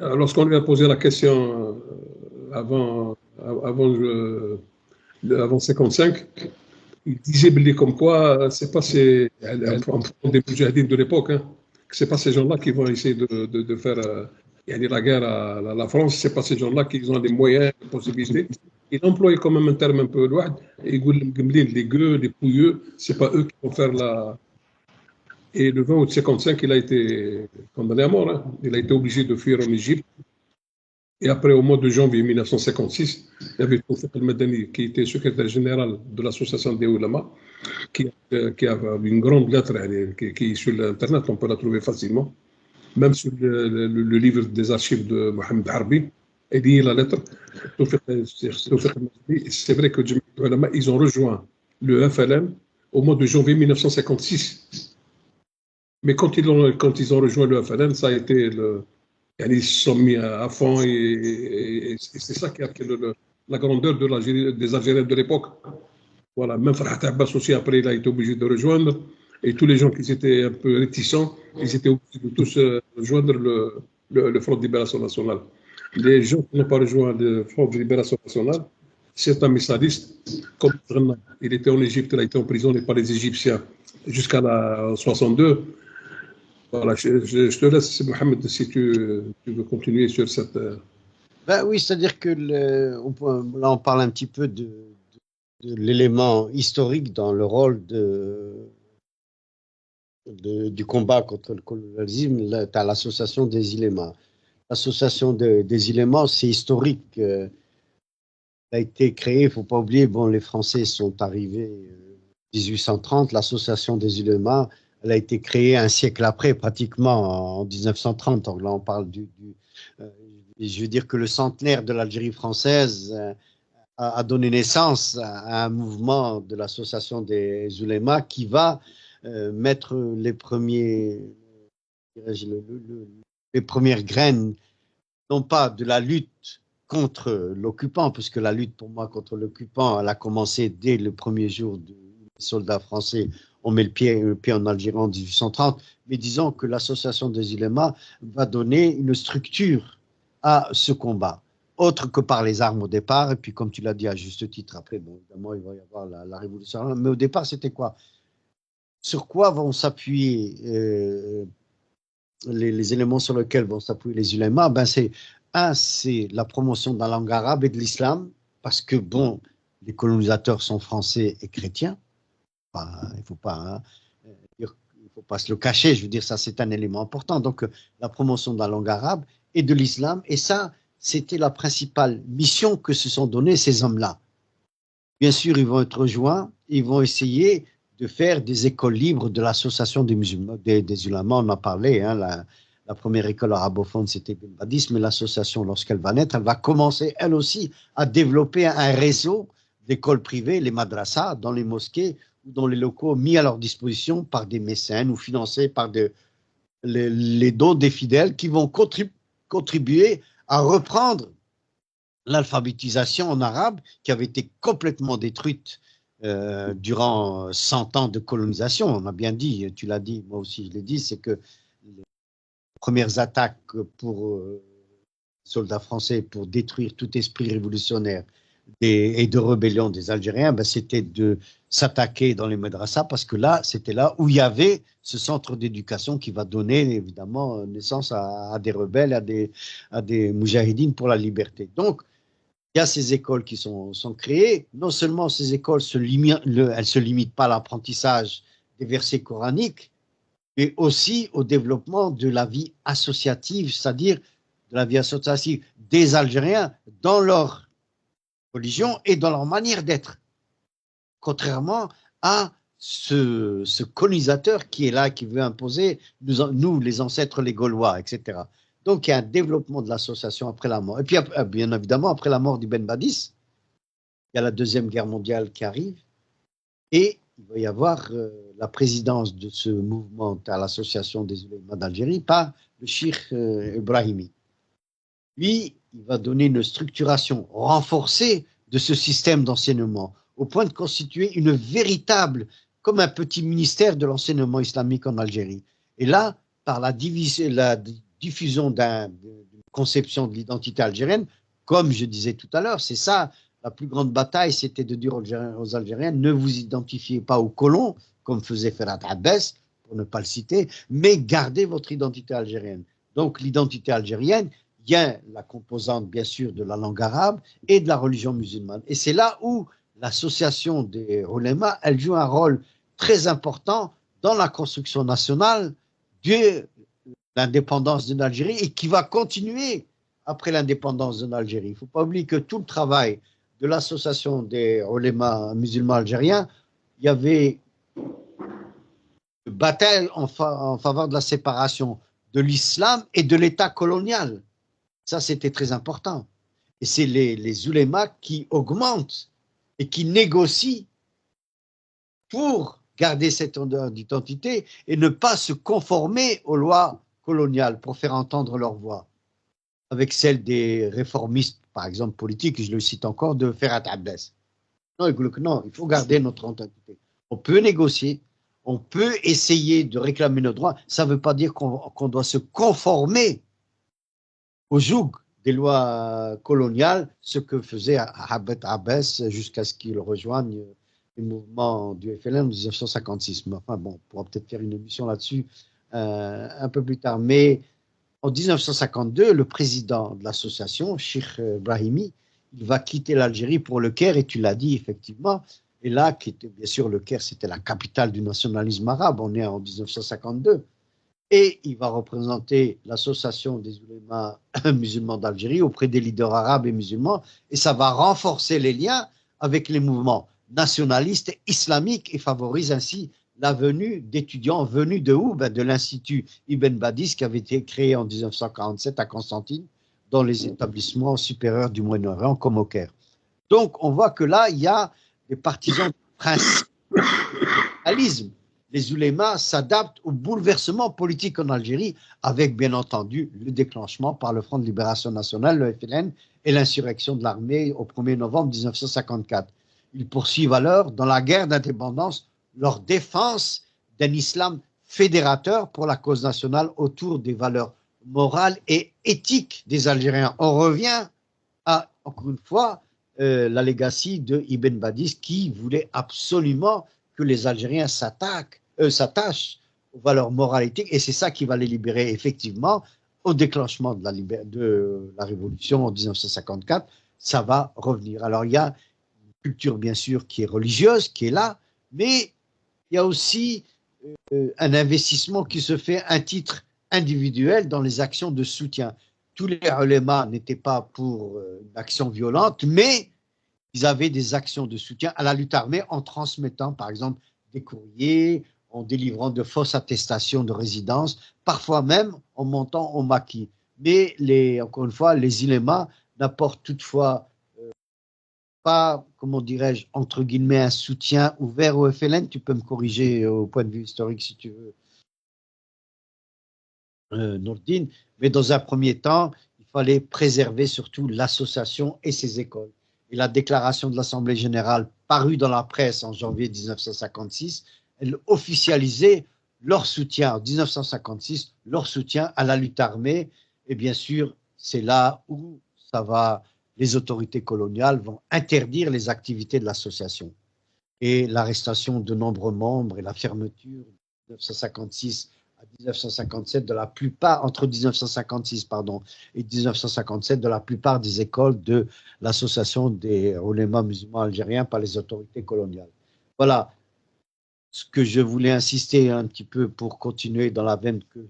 lorsqu'on lui a posé la question avant 55, il disait comme quoi c'est pas des mujahidines de l'époque, hein, que c'est pas ces gens-là qui vont essayer de faire la guerre à la France, c'est pas ces gens-là qui ont des moyens, des possibilités. Il emploie quand même un terme un peu loin. Il dit les gueux, les pouilleux, c'est pas eux qui vont faire la. Et le 20 août 55, il a été condamné à mort. Hein. Il a été obligé de fuir en Égypte. Et après, au mois de janvier 1956, il y avait Tawfiq al-Madani, qui était secrétaire général de l'association des Oulémas, qui a une grande lettre qui est sur l'Internet, on peut la trouver facilement, même sur le livre des archives de Mohamed Harbi. Et dit la lettre, c'est vrai que ils ont rejoint le FLN au mois de janvier 1956. Mais quand ils ont rejoint le FLN, ça a été ils se sont mis à fond et c'est ça qui a fait la grandeur des Algériens de l'époque. Voilà, même Farhat Abbas aussi, après, il a été obligé de rejoindre. Et tous les gens qui étaient un peu réticents, ils étaient obligés de tous rejoindre le Front de Libération Nationale. Les gens qui n'ont pas rejoint le Front de Libération Nationale, c'est un missadiste, comme il était en Égypte, il a été emprisonné par les Égyptiens jusqu'à la 62. Voilà, je te laisse, Mohamed, si tu veux continuer sur cette. Ben oui, c'est-à-dire que là, on parle un petit peu de l'élément historique dans le rôle du combat contre le colonialisme. Tu as l'association des Ilémas. L'association des Ilémas, c'est historique. Elle a été créée, il ne faut pas oublier, bon, les Français sont arrivés en 1830. L'association des Ilémas, elle a été créée un siècle après, pratiquement en 1930. Donc là, on parle euh, je veux dire que le centenaire de l'Algérie française a donné naissance à un mouvement de l'association des oulémas qui va mettre les premières graines, non pas de la lutte contre l'occupant, puisque la lutte pour moi contre l'occupant, elle a commencé dès le premier jour des soldats français ont mis le pied en Algérie en 1830, mais disons que l'association des oulémas va donner une structure à ce combat autre que par les armes au départ. Et puis, comme tu l'as dit à juste titre, après, bon, évidemment, il va y avoir la révolution. Mais au départ, c'était quoi? Sur quoi vont s'appuyer les éléments sur lesquels vont s'appuyer les ulémas? Ben, c'est la promotion de la langue arabe et de l'islam, parce que, bon, les colonisateurs sont français et chrétiens. Enfin, il ne faut pas, hein, il faut pas se le cacher. Je veux dire, ça, c'est un élément important. Donc, la promotion de la langue arabe et de l'islam. Et ça, c'était la principale mission que se sont données ces hommes-là. Bien sûr, ils vont être rejoints, ils vont essayer de faire des écoles libres de l'association des musulmans, des ulémas, on en parlait, hein, la première école arabophone, c'était Ben Badis, mais l'association, lorsqu'elle va naître, elle va commencer, elle aussi, à développer un réseau d'écoles privées, les madrasas, dans les mosquées ou dans les locaux mis à leur disposition par des mécènes ou financés par les dons des fidèles qui vont contribuer à reprendre l'alphabétisation en arabe qui avait été complètement détruite durant 100 ans de colonisation. On a bien dit, tu l'as dit, moi aussi je l'ai dit, c'est que les premières attaques pour soldats français pour détruire tout esprit révolutionnaire et de rébellion des Algériens, ben, c'était de s'attaquer dans les madrasas parce que là, c'était là où il y avait ce centre d'éducation qui va donner évidemment naissance à des rebelles, à des moujahidines pour la liberté. Donc, il y a ces écoles qui sont créées. Non seulement ces écoles elles ne se limitent pas à l'apprentissage des versets coraniques, mais aussi au développement de la vie associative, c'est-à-dire de la vie associative des Algériens dans leur religion et dans leur manière d'être, contrairement à ce colonisateur qui est là, qui veut imposer, nous les ancêtres, les Gaulois, etc. Donc, il y a un développement de l'association après la mort. Et puis, bien évidemment, après la mort d'Ibn Badis, il y a la Deuxième Guerre mondiale qui arrive et il va y avoir la présidence de ce mouvement à l'association des ulémas d'Algérie par le cheikh Ibrahimi. Lui, il va donner une structuration renforcée de ce système d'enseignement au point de constituer une véritable, comme un petit ministère de l'enseignement islamique en Algérie. Et là, par la diffusion d'une conception de l'identité algérienne, comme je disais tout à l'heure, c'est ça, la plus grande bataille, c'était de dire aux Algériens, ne vous identifiez pas aux colons, comme faisait Ferhat Abbès, pour ne pas le citer, mais gardez votre identité algérienne. Donc l'identité algérienne, il y a la composante, bien sûr, de la langue arabe et de la religion musulmane. Et c'est là où l'association des ulémas, elle joue un rôle très important dans la construction nationale de l'indépendance de l'Algérie et qui va continuer après l'indépendance de l'Algérie. Il ne faut pas oublier que tout le travail de l'association des ulémas musulmans algériens, il y avait une bataille en faveur de la séparation de l'islam et de l'État colonial. Ça, c'était très important. Et c'est les ulémas qui augmentent et qui négocient pour garder cette identité et ne pas se conformer aux lois coloniales pour faire entendre leur voix, avec celle des réformistes, par exemple politiques, je le cite encore, de Ferhat Abbès. Non, il faut garder notre identité. On peut négocier, on peut essayer de réclamer nos droits. Ça ne veut pas dire qu'on doit se conformer au joug des lois coloniales, ce que faisait Habet Abbès jusqu'à ce qu'il rejoigne le mouvement du FLN en 1956. Mais enfin bon, on pourra peut-être faire une émission là-dessus un peu plus tard. Mais en 1952, le président de l'association, Cheikh Brahimi, il va quitter l'Algérie pour le Caire, et tu l'as dit effectivement. Et là, qui était, bien sûr, le Caire, c'était la capitale du nationalisme arabe. On est en 1952. Et il va représenter l'association des oulémas musulmans d'Algérie auprès des leaders arabes et musulmans. Et ça va renforcer les liens avec les mouvements nationalistes islamiques et favorise ainsi la venue d'étudiants venus de où? De l'Institut Ibn Badis qui avait été créé en 1947 à Constantine dans les établissements supérieurs du Moyen-Orient comme au Caire. Donc on voit que là, il y a des partisans du principalisme. Les oulémas s'adaptent au bouleversement politique en Algérie avec bien entendu le déclenchement par le Front de Libération Nationale, le FLN, et l'insurrection de l'armée au 1er novembre 1954. Ils poursuivent alors dans la guerre d'indépendance leur défense d'un islam fédérateur pour la cause nationale autour des valeurs morales et éthiques des Algériens. On revient à, encore une fois, la legacy de Ibn Badis qui voulait absolument que les Algériens s'attachent aux valeurs morales et éthiques, et c'est ça qui va les libérer effectivement au déclenchement de la révolution en 1954. Ça va revenir. Alors il y a une culture bien sûr qui est religieuse, qui est là, mais il y a aussi un investissement qui se fait à titre individuel dans les actions de soutien. Tous les ulémas n'étaient pas pour une action violente, mais ils avaient des actions de soutien à la lutte armée en transmettant, par exemple, des courriers, en délivrant de fausses attestations de résidence, parfois même en montant au maquis. Mais, encore une fois, les ulémas n'apportent toutefois pas, comment dirais-je, entre guillemets, un soutien ouvert au FLN. Tu peux me corriger au point de vue historique si tu veux, Nourdine. Mais dans un premier temps, il fallait préserver surtout l'association et ses écoles. Et la déclaration de l'Assemblée générale parue dans la presse en janvier 1956, elle officialisait leur soutien en 1956, leur soutien à la lutte armée. Et bien sûr, c'est là où les autorités coloniales vont interdire les activités de l'association. Et l'arrestation de nombreux membres et la fermeture de 1956 à 1957 de la plupart, entre 1956 et 1957 de la plupart des écoles de l'association des oulémas musulmans algériens par les autorités coloniales. Voilà ce que je voulais insister un petit peu pour continuer dans la veine que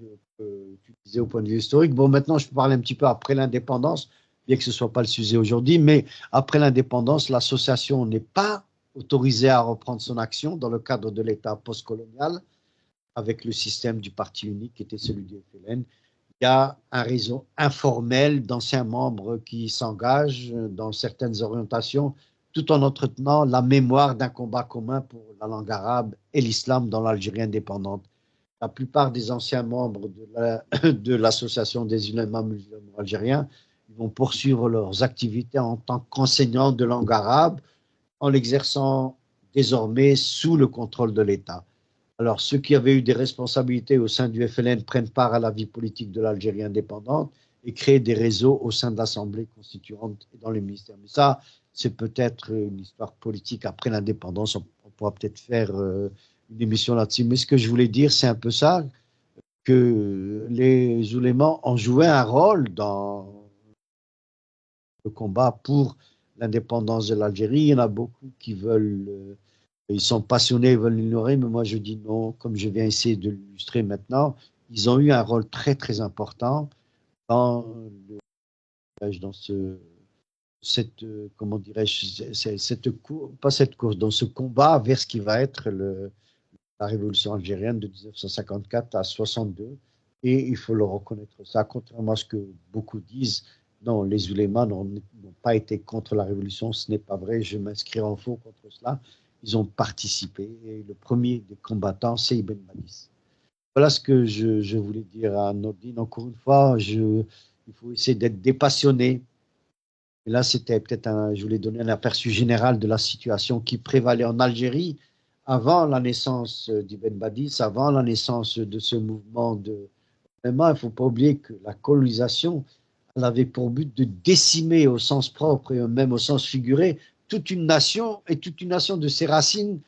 tu disais au point de vue historique. Bon, maintenant, je peux parler un petit peu après l'indépendance, bien que ce ne soit pas le sujet aujourd'hui, mais après l'indépendance, l'association n'est pas autorisée à reprendre son action dans le cadre de l'État postcolonial avec le système du parti unique qui était celui du FLN. Il y a un réseau informel d'anciens membres qui s'engagent dans certaines orientations tout en entretenant la mémoire d'un combat commun pour la langue arabe et l'islam dans l'Algérie indépendante. La plupart des anciens membres de l'association des ulémas musulmans algériens vont poursuivre leurs activités en tant qu'enseignants de langue arabe en l'exerçant désormais sous le contrôle de l'État. Alors, ceux qui avaient eu des responsabilités au sein du FLN prennent part à la vie politique de l'Algérie indépendante et créent des réseaux au sein de l'Assemblée constituante et dans les ministères. Mais ça, c'est peut-être une histoire politique après l'indépendance. On pourra peut-être faire une émission là-dessus. Mais ce que je voulais dire, c'est un peu ça, que les oulémas ont joué un rôle dans le combat pour l'indépendance de l'Algérie. Il y en a beaucoup qui veulent... ils sont passionnés, ils veulent l'ignorer, mais moi je dis non, comme je viens essayer de l'illustrer maintenant, ils ont eu un rôle très très important dans comment dirais-je, pas cette course, dans ce combat vers ce qui va être la révolution algérienne de 1954 à 62. Et il faut le reconnaître ça, contrairement à ce que beaucoup disent. Non, les oulémas n'ont pas été contre la révolution, ce n'est pas vrai, je m'inscris en faux contre cela. Ils ont participé et le premier des combattants, c'est Ibn Badis. Voilà ce que je voulais dire à Nordine. Encore une fois, il faut essayer d'être dépassionné. Et là, c'était peut-être je voulais donner un aperçu général de la situation qui prévalait en Algérie avant la naissance d'Ibn Badis, avant la naissance de ce mouvement de... Vraiment, il ne faut pas oublier que la colonisation, elle avait pour but de décimer au sens propre et même au sens figuré toute une nation et toute une nation de ses racines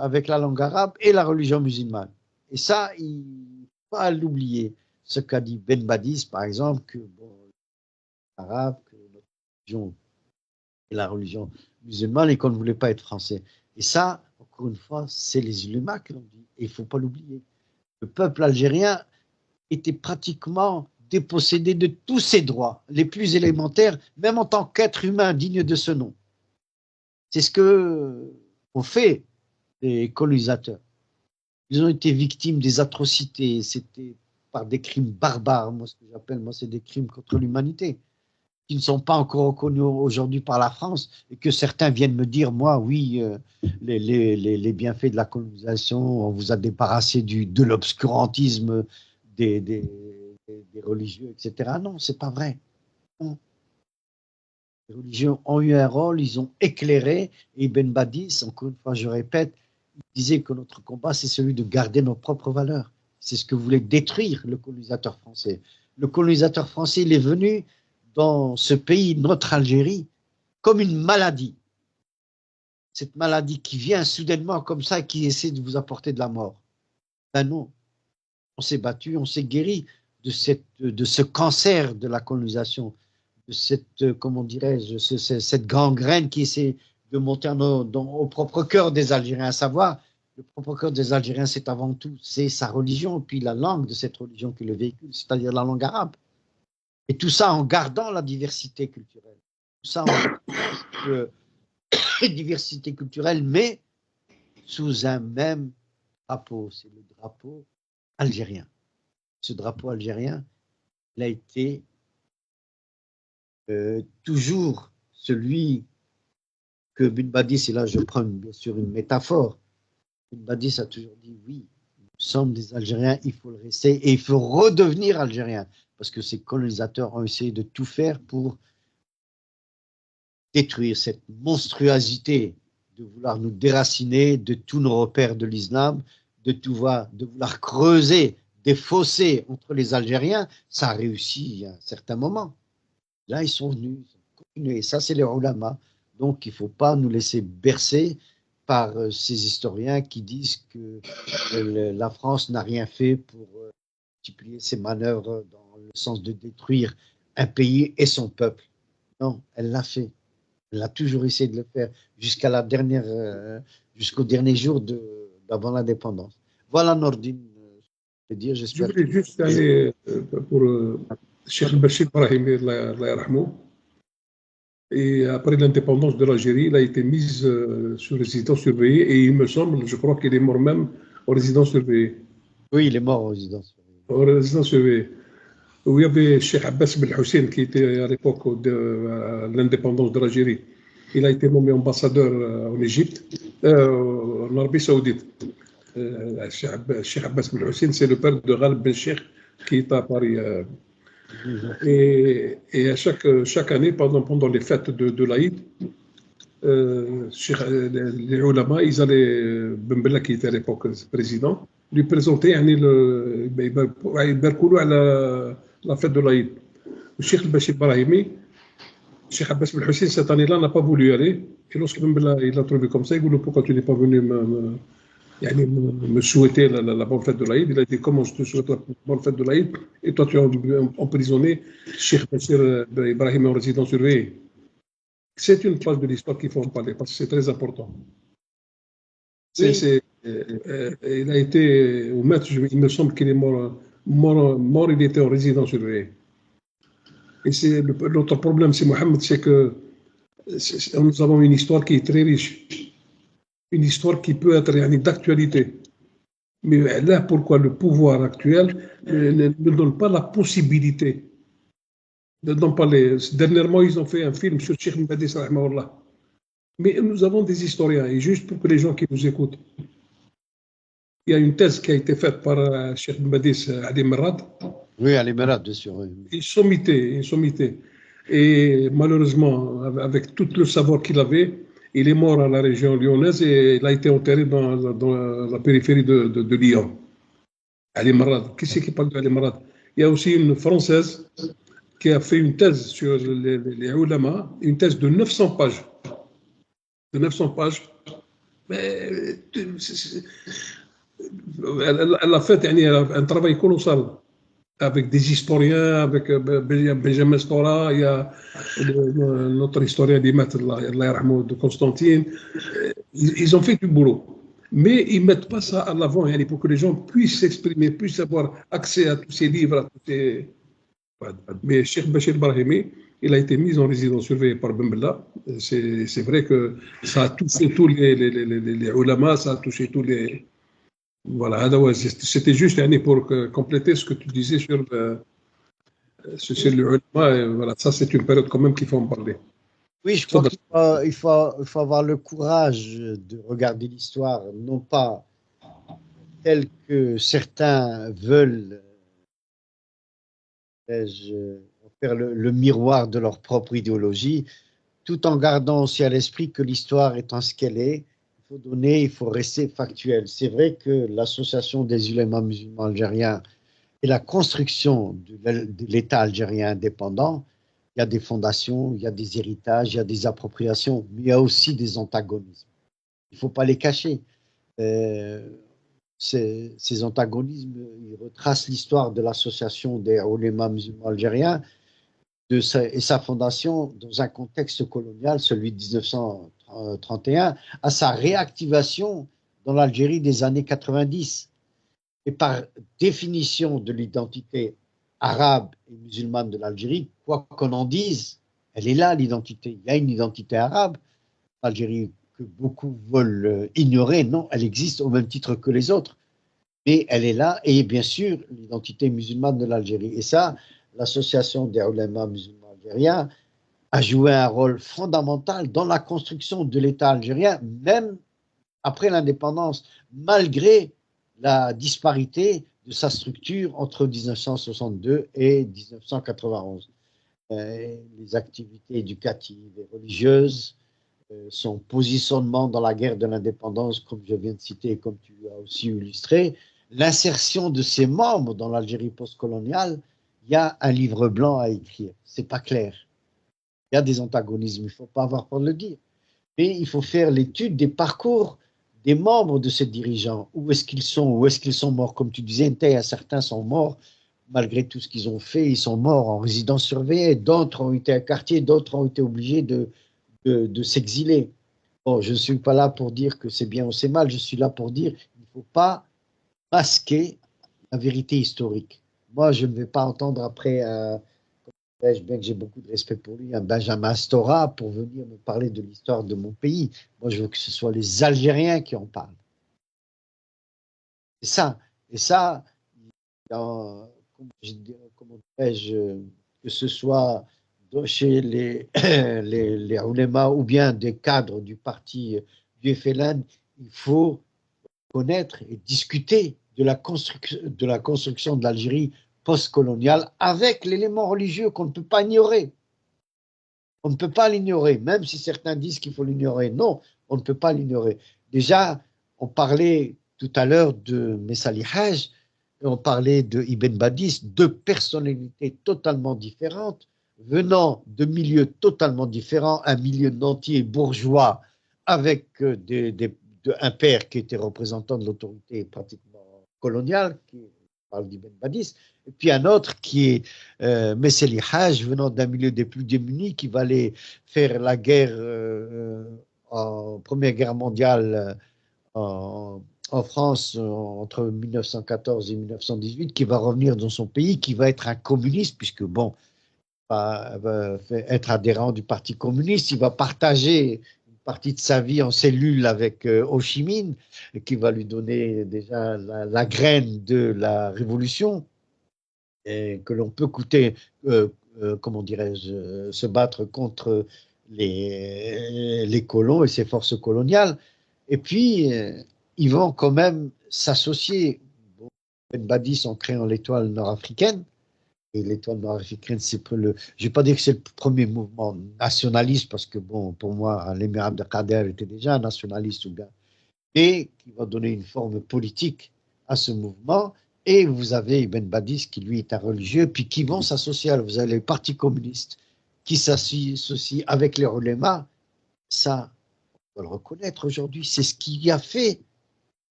avec la langue arabe et la religion musulmane. Et ça, il pas l'oublier. Ce qu'a dit Ben Badis, par exemple, que bon, arabe, que notre religion est la religion musulmane et qu'on ne voulait pas être français. Et ça, encore une fois, c'est les ulémas qui l'ont dit. Et il ne faut pas l'oublier. Le peuple algérien était pratiquement dépossédé de tous ses droits, les plus élémentaires, même en tant qu'être humain digne de ce nom. C'est ce que ont fait les colonisateurs. Ils ont été victimes des atrocités, c'était par des crimes barbares, moi ce que j'appelle, moi c'est des crimes contre l'humanité, qui ne sont pas encore reconnus aujourd'hui par la France, et que certains viennent me dire, moi oui, les bienfaits de la colonisation, on vous a débarrassé de l'obscurantisme des religieux, etc. Non, c'est pas vrai. Non. Les religieux ont eu un rôle, ils ont éclairé, et Ben Badis, encore une fois je répète, disait que notre combat, c'est celui de garder nos propres valeurs. C'est ce que voulait détruire le colonisateur français. Le colonisateur français, il est venu dans ce pays, notre Algérie, comme une maladie. Cette maladie qui vient soudainement comme ça et qui essaie de vous apporter de la mort. Ben non, on s'est battu, on s'est guéri de ce cancer de la colonisation, de cette, comment dirais-je, cette gangrène qui essaie de monter au propre cœur des Algériens, à savoir, le propre cœur des Algériens, c'est avant tout, c'est sa religion, puis la langue de cette religion qui le véhicule, c'est-à-dire la langue arabe. Et tout ça en gardant la diversité culturelle. Tout ça en gardant la diversité culturelle, mais sous un même drapeau. C'est le drapeau algérien. Ce drapeau algérien, il a été toujours celui que Ben Badis, et là je prends bien sûr une métaphore, Ben Badis a toujours dit oui, nous sommes des Algériens, il faut le rester et il faut redevenir algérien parce que ces colonisateurs ont essayé de tout faire pour détruire cette monstruosité de vouloir nous déraciner de tous nos repères de l'islam, de vouloir creuser des fossés entre les Algériens. Ça a réussi à un certain moment. Là, ils sont venus, ils ont continué. Ça, c'est les ulama. Donc, il ne faut pas nous laisser bercer par ces historiens qui disent que la France n'a rien fait pour multiplier ses manœuvres dans le sens de détruire un pays et son peuple. Non, elle l'a fait. Elle a toujours essayé de le faire jusqu'au dernier jour d'avant l'indépendance. Voilà, Nordine, je dire, Je j'espère. voulais juste aller pour Cheikh Bachir Brahimi, Allah yarhamou. Et après l'indépendance de l'Algérie, il a été mis sur résidence surveillée et il me semble, je crois qu'il est mort même en résidence surveillée. Oui, il est mort en résidence surveillée. En résidence surveillée. Où il y avait Cheikh Abbas Ben Hussein qui était à l'époque de l'indépendance de l'Algérie. Il a été nommé ambassadeur en Égypte, en Arabie Saoudite. Cheikh Abbas Ben Hussein, c'est le père de Ghalib Ben Cheikh qui est à Paris. Et à chaque année, pendant les fêtes de l'Aïd, les ulama, ils allaient, Ben Bella qui était à l'époque président, lui présenter la fête de l'Aïd. Le Cheikh Bachir Brahimi, Cheikh Abbas Ben Hussein, cette année-là, n'a pas voulu y aller. Et lorsque Ben Bella il l'a trouvé comme ça, il dit pourquoi tu n'es pas venu me souhaiter la bonne fête de l'Aïd. Il a dit comment je te souhaite la bonne fête de l'Aïd et toi tu as emprisonné Cheikh Bachir Ibrahim en résidence surveillée. C'est une page de l'histoire qu'il faut en parler parce que c'est très important. Oui. Il a été au maître, il me semble qu'il est mort, il était en résidence surveillée. Et l'autre problème, c'est Mohamed, c'est que nous avons une histoire qui est très riche. Une histoire qui peut être d'actualité. Mais là, pourquoi le pouvoir actuel ne donne pas la possibilité d'en parler. Dernièrement, ils ont fait un film sur Cheikh Mbadis, rahimahullah. Mais nous avons des historiens, et juste pour que les gens qui nous écoutent, il y a une thèse qui a été faite par Cheikh Mbadis Ali Merad. Oui, Ali Merad, bien sûr. Oui. Ils sont mités. Et malheureusement, avec tout le savoir qu'il avait, il est mort à la région lyonnaise et il a été enterré dans la périphérie de Lyon. Ali Merad. Qui c'est qui parle d'Ali Merad? Il y a aussi une Française qui a fait une thèse sur les ulama, une thèse de 900 pages. Mais elle a fait un travail colossal avec des historiens, avec Benjamin Stora, il y a notre historien d'Imat, de Constantine. Ils ont fait du boulot. Mais ils ne mettent pas ça à l'avant pour que les gens puissent s'exprimer, puissent avoir accès à tous ces livres. À tous ces... Mais Cheikh Bachir Brahimi, il a été mis en résidence surveillée par Ben Bella. C'est vrai que ça a touché tous les ulamas, ça a touché tous les. Voilà, c'était juste pour compléter ce que tu disais sur le ulama. Voilà, ça, c'est une période quand même qu'il faut en parler. Oui, je crois qu'il faut avoir le courage de regarder l'histoire, non pas telle que certains veulent faire le miroir de leur propre idéologie, tout en gardant aussi à l'esprit que l'histoire étant ce qu'elle est, il faut rester factuel. C'est vrai que l'association des ulémas musulmans algériens et la construction de l'État algérien indépendant, il y a des fondations, il y a des héritages, il y a des appropriations, mais il y a aussi des antagonismes. Il ne faut pas les cacher. Euh, ces antagonismes, ils retracent l'histoire de l'association des ulémas musulmans algériens et sa fondation dans un contexte colonial, celui de 1931, à sa réactivation dans l'Algérie des années 90. Et par définition de l'identité arabe et musulmane de l'Algérie, quoi qu'on en dise, elle est là, l'identité. Il y a une identité arabe, l'Algérie, que beaucoup veulent ignorer. Non, elle existe au même titre que les autres. Mais elle est là, et bien sûr, l'identité musulmane de l'Algérie. Et ça, l'association des ulémas musulmans algériens a joué un rôle fondamental dans la construction de l'État algérien, même après l'indépendance, malgré la disparité de sa structure entre 1962 et 1991. Les activités éducatives et religieuses, son positionnement dans la guerre de l'indépendance, comme je viens de citer et comme tu as aussi illustré, l'insertion de ses membres dans l'Algérie postcoloniale, il y a un livre blanc à écrire. C'est pas clair. Il y a des antagonismes, il ne faut pas avoir peur de le dire. Mais il faut faire l'étude des parcours des membres de ces dirigeants. Où est-ce qu'ils sont? Où est-ce qu'ils sont morts? Comme tu disais, certains sont morts malgré tout ce qu'ils ont fait. Ils sont morts en résidence surveillée. D'autres ont été à quartier, d'autres ont été obligés de s'exiler. Bon, je ne suis pas là pour dire que c'est bien ou c'est mal. Je suis là pour dire qu'il ne faut pas masquer la vérité historique. Moi, je ne vais pas entendre après bien que j'ai beaucoup de respect pour lui, un Benjamin Stora pour venir me parler de l'histoire de mon pays. Moi, je veux que ce soit les Algériens qui en parlent. C'est ça. Et ça, dans, comment dirais-je, que ce soit chez les oulémas ou bien des cadres du parti du FLN, il faut connaître et discuter de la construction de l'Algérie postcoloniale avec l'élément religieux qu'on ne peut pas ignorer. On ne peut pas l'ignorer, même si certains disent qu'il faut l'ignorer. Non, on ne peut pas l'ignorer. Déjà, on parlait tout à l'heure de Messali Haj, et on parlait de Ibn Badis, deux personnalités totalement différentes, venant de milieux totalement différents, un milieu nantais bourgeois avec un père qui était représentant de l'autorité pratiquement coloniale, qui parle d'Ibn Badis, et puis un autre qui est Messeli Haj, venant d'un milieu des plus démunis, qui va aller faire la guerre en Première Guerre mondiale en France entre 1914 et 1918, qui va revenir dans son pays, qui va être un communiste, puisque bon, va être adhérent du Parti communiste, il va partager une partie de sa vie en cellule avec Ho Chi Minh, qui va lui donner déjà la graine de la révolution, et que l'on peut comment dirais-je, se battre contre les colons et ces forces coloniales. Et puis, ils vont quand même s'associer. Bon, Ben Badis en créant l'étoile nord-africaine. Et l'étoile nord-africaine, je ne vais pas dire que c'est le premier mouvement nationaliste, parce que, bon, pour moi, l'émir Abdelkader était déjà un nationaliste, et qui va donner une forme politique à ce mouvement. Et vous avez Ibn Badis, qui lui est un religieux, puis qui vont s'associer. Vous avez le Parti communiste qui s'associe avec les ulémas. Ça, on doit le reconnaître aujourd'hui, c'est ce qui a fait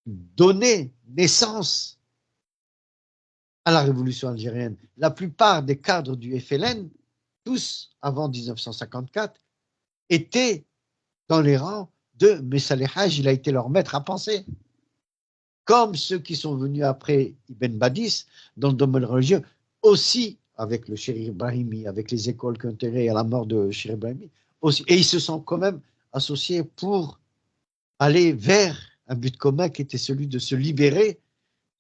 donné naissance à la révolution algérienne. La plupart des cadres du FLN, tous avant 1954, étaient dans les rangs de Messali Haj. Il a été leur maître à penser. Comme ceux qui sont venus après Ibn Badis, dans le domaine religieux, aussi avec le Chérif Ibrahimi, avec les écoles qui ont été à la mort de Chérif Ibrahimi, aussi. Et ils se sont quand même associés pour aller vers un but commun qui était celui de se libérer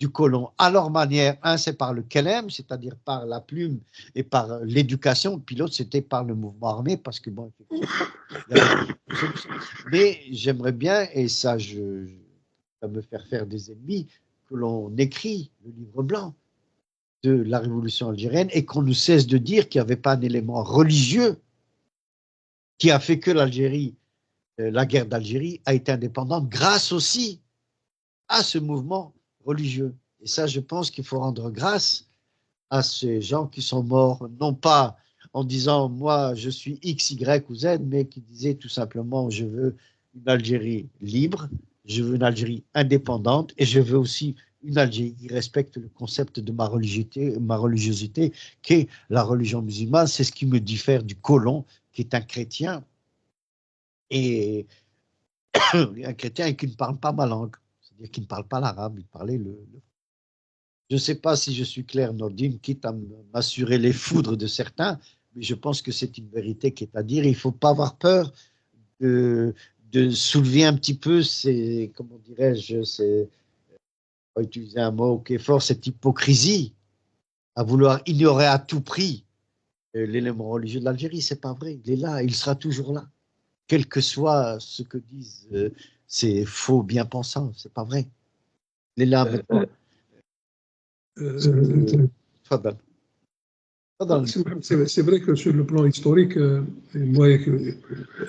du colon à leur manière. Un, c'est par le kelem, c'est-à-dire par la plume et par l'éducation, puis l'autre, c'était par le mouvement armé, parce que bon, mais j'aimerais bien, et ça, ça va me faire des ennemis, que l'on écrit le livre blanc de la révolution algérienne et qu'on ne cesse de dire qu'il n'y avait pas un élément religieux qui a fait que l'Algérie, la guerre d'Algérie a été indépendante grâce aussi à ce mouvement religieux. Et ça, je pense qu'il faut rendre grâce à ces gens qui sont morts, non pas en disant moi je suis X, Y ou Z, mais qui disaient tout simplement je veux une Algérie libre, je veux une Algérie indépendante et je veux aussi une Algérie qui respecte le concept de ma religiosité, qui est la religion musulmane. C'est ce qui me diffère du colon, qui est un chrétien et un chrétien et qui ne parle pas ma langue, c'est-à-dire qui ne parle pas l'arabe, il parlait Je ne sais pas si je suis clair, Nordine, quitte à m'assurer les foudres de certains, mais je pense que c'est une vérité qui est à dire. Il ne faut pas avoir peur de soulever un petit peu comment dirais-je, on va utiliser un mot qui est fort, cette hypocrisie à vouloir ignorer à tout prix l'élément religieux de l'Algérie. C'est pas vrai. Il est là, il sera toujours là, quel que soit ce que disent ces faux bien-pensants. C'est pas vrai. Il est là maintenant. C'est vrai que sur le plan historique, moi,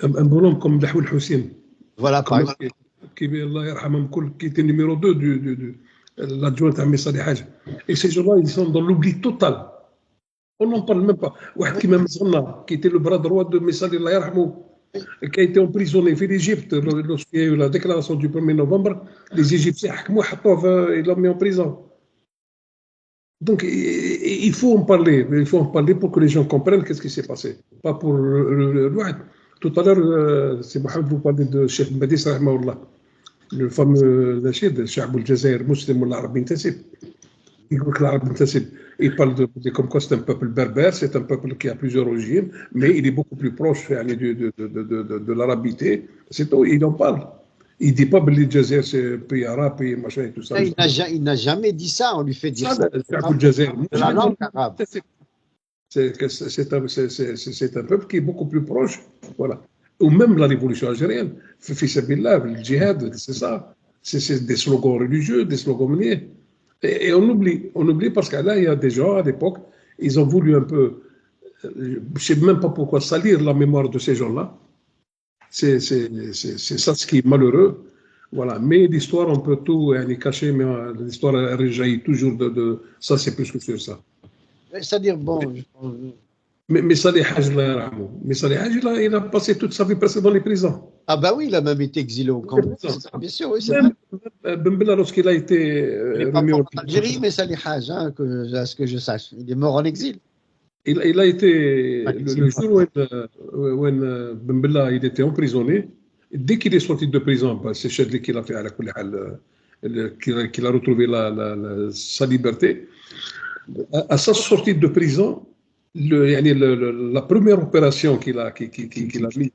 un bonhomme comme Dahoul Hussein, voilà, par exemple, qui était numéro 2 de l'adjoint à Messali Haj. Et ces gens-là, ils sont dans l'oubli total. On n'en parle même pas. Qui était le bras droit de Messali qui a été emprisonné en Égypte lorsqu'il y a eu la déclaration du 1er novembre. Les Égyptiens, ils l'ont mis en prison. Donc, il faut en parler. Il faut en parler pour que les gens comprennent qu'est-ce qui s'est passé. Pas pour le Tout à l'heure, c'est Mohamed, vous parlez de Cheikh Badis, le fameux Nachid, Sha'b al-Jazair, Muslim ou l'Arabe Intasib. Il parle comme quoi c'est un peuple berbère, c'est un peuple qui a plusieurs origines, mais il est beaucoup plus proche de l'arabité. C'est tout, il en parle. Il ne dit pas que l'Algérie c'est un pays arabe, pays machin et tout ça. Il n'a jamais dit ça, on lui fait dire ça. C'est la langue arabe. C'est un peuple qui est beaucoup plus proche. Voilà. Ou même la révolution algérienne. Fils Billah, le djihad, c'est ça. C'est des slogans religieux, des slogans miniers. Et on oublie parce que là, il y a des gens à l'époque, ils ont voulu un peu, je ne sais même pas pourquoi, salir la mémoire de ces gens-là. C'est ça ce qui est malheureux. Voilà. Mais l'histoire, on peut tout cacher, mais l'histoire rejaillit toujours de ça, c'est plus que sur ça. C'est-à-dire, bon. Mais Salih Haj, il a passé toute sa vie presque dans les prisons. Ah, bah oui, il a même été exilé au Congo. Bien sûr, oui, c'est vrai. Ben Bella, lorsqu'il a été remis en Algérie, mais Salih Haj, à ce que je sache, il est mort en exil. Il a été, le jour où Ben Bella il était emprisonné, dès qu'il est sorti de prison, c'est Chadli qui l'a fait à la qu'il a retrouvé sa liberté. À sa sortie de prison, la première opération qu'il a mis,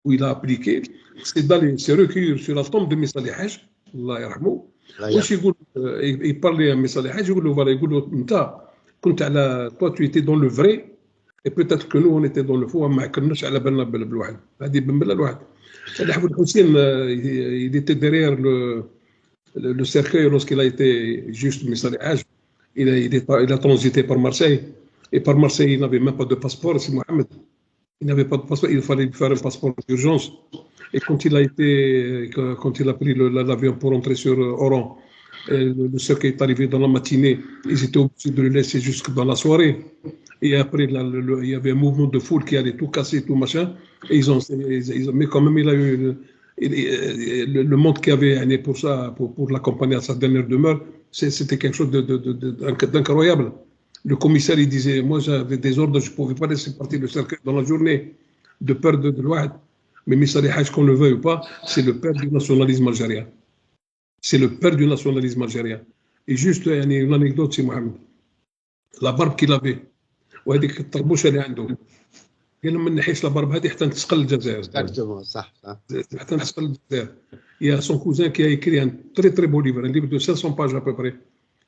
où il a appliqué, c'est d'aller se recueillir sur la tombe de Messali Haj, Allah yarhamou. Il parlait à Messali Haj, il dit toi tu étais dans le vrai, et peut-être que nous on était dans le faux, il était derrière le cercueil lorsqu'il a été juste Messali Haj. Il a transité par Marseille. Et par Marseille, il n'avait même pas de passeport, c'est Mohamed. Il n'avait pas de passeport, il fallait lui faire un passeport d'urgence. Et quand il a pris l'avion pour rentrer sur Oran, le cercueil est arrivé dans la matinée, ils étaient obligés de le laisser jusque dans la soirée. Et après, il y avait un mouvement de foule qui allait tout casser, tout machin. Et mais quand même, il a eu le monde qu'il y avait pour ça, pour l'accompagner à sa dernière demeure, c'était quelque chose d'incroyable. Le commissaire, il disait, moi j'avais des ordres, je ne pouvais pas laisser partir le cercueil dans la journée, de peur de l'Ouad. Mais Messali Haj, qu'on le veuille ou pas, c'est le père du nationalisme algérien. C'est le père du nationalisme algérien. Et juste une anecdote, c'est Mohamed. La barbe qu'il avait, وهذيك الطربوشه اللي عنده، قال لهم ما نحيش لا barbe هذه حتى تسقل الجزائر. Exactement, صح. حتى تسقل الجزائر. Il y a son cousin qui a écrit un très très beau livre, un livre de 500 pages à peu près,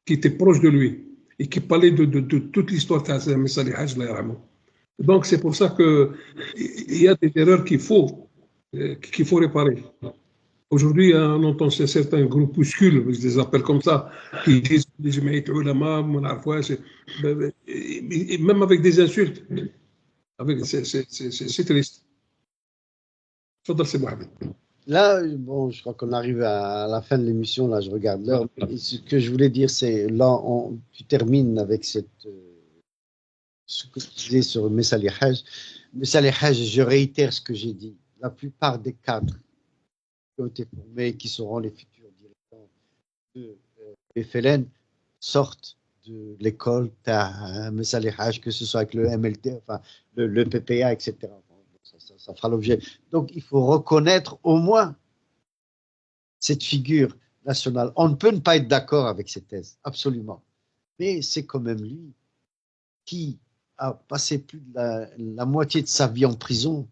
qui était proche de lui et qui parlait de toute l'histoire de Messali Haj, Allah yarhamou. Donc c'est pour ça qu'il y a des erreurs qu'il faut réparer. Aujourd'hui, on entend certains groupuscules, je les appelle comme ça, qui disent les jamaït ulama, même avec des insultes. C'est triste. C'est Mohamed. Là, bon, je crois qu'on arrive à la fin de l'émission. Là, je regarde l'heure. Ce que je voulais dire, c'est là, tu termines avec ce que tu disais sur Messali Haj. Messali Haj, je réitère ce que j'ai dit. La plupart des cadres qui ont été formés, qui seront les futurs dirigeants de FLN, sortent de l'école Messali Haj, que ce soit avec le MLT, enfin le PPA, etc. Ça fera l'objet. Donc, il faut reconnaître au moins cette figure nationale. On ne peut ne pas être d'accord avec ces thèses, absolument. Mais c'est quand même lui qui a passé plus de la moitié de sa vie en prison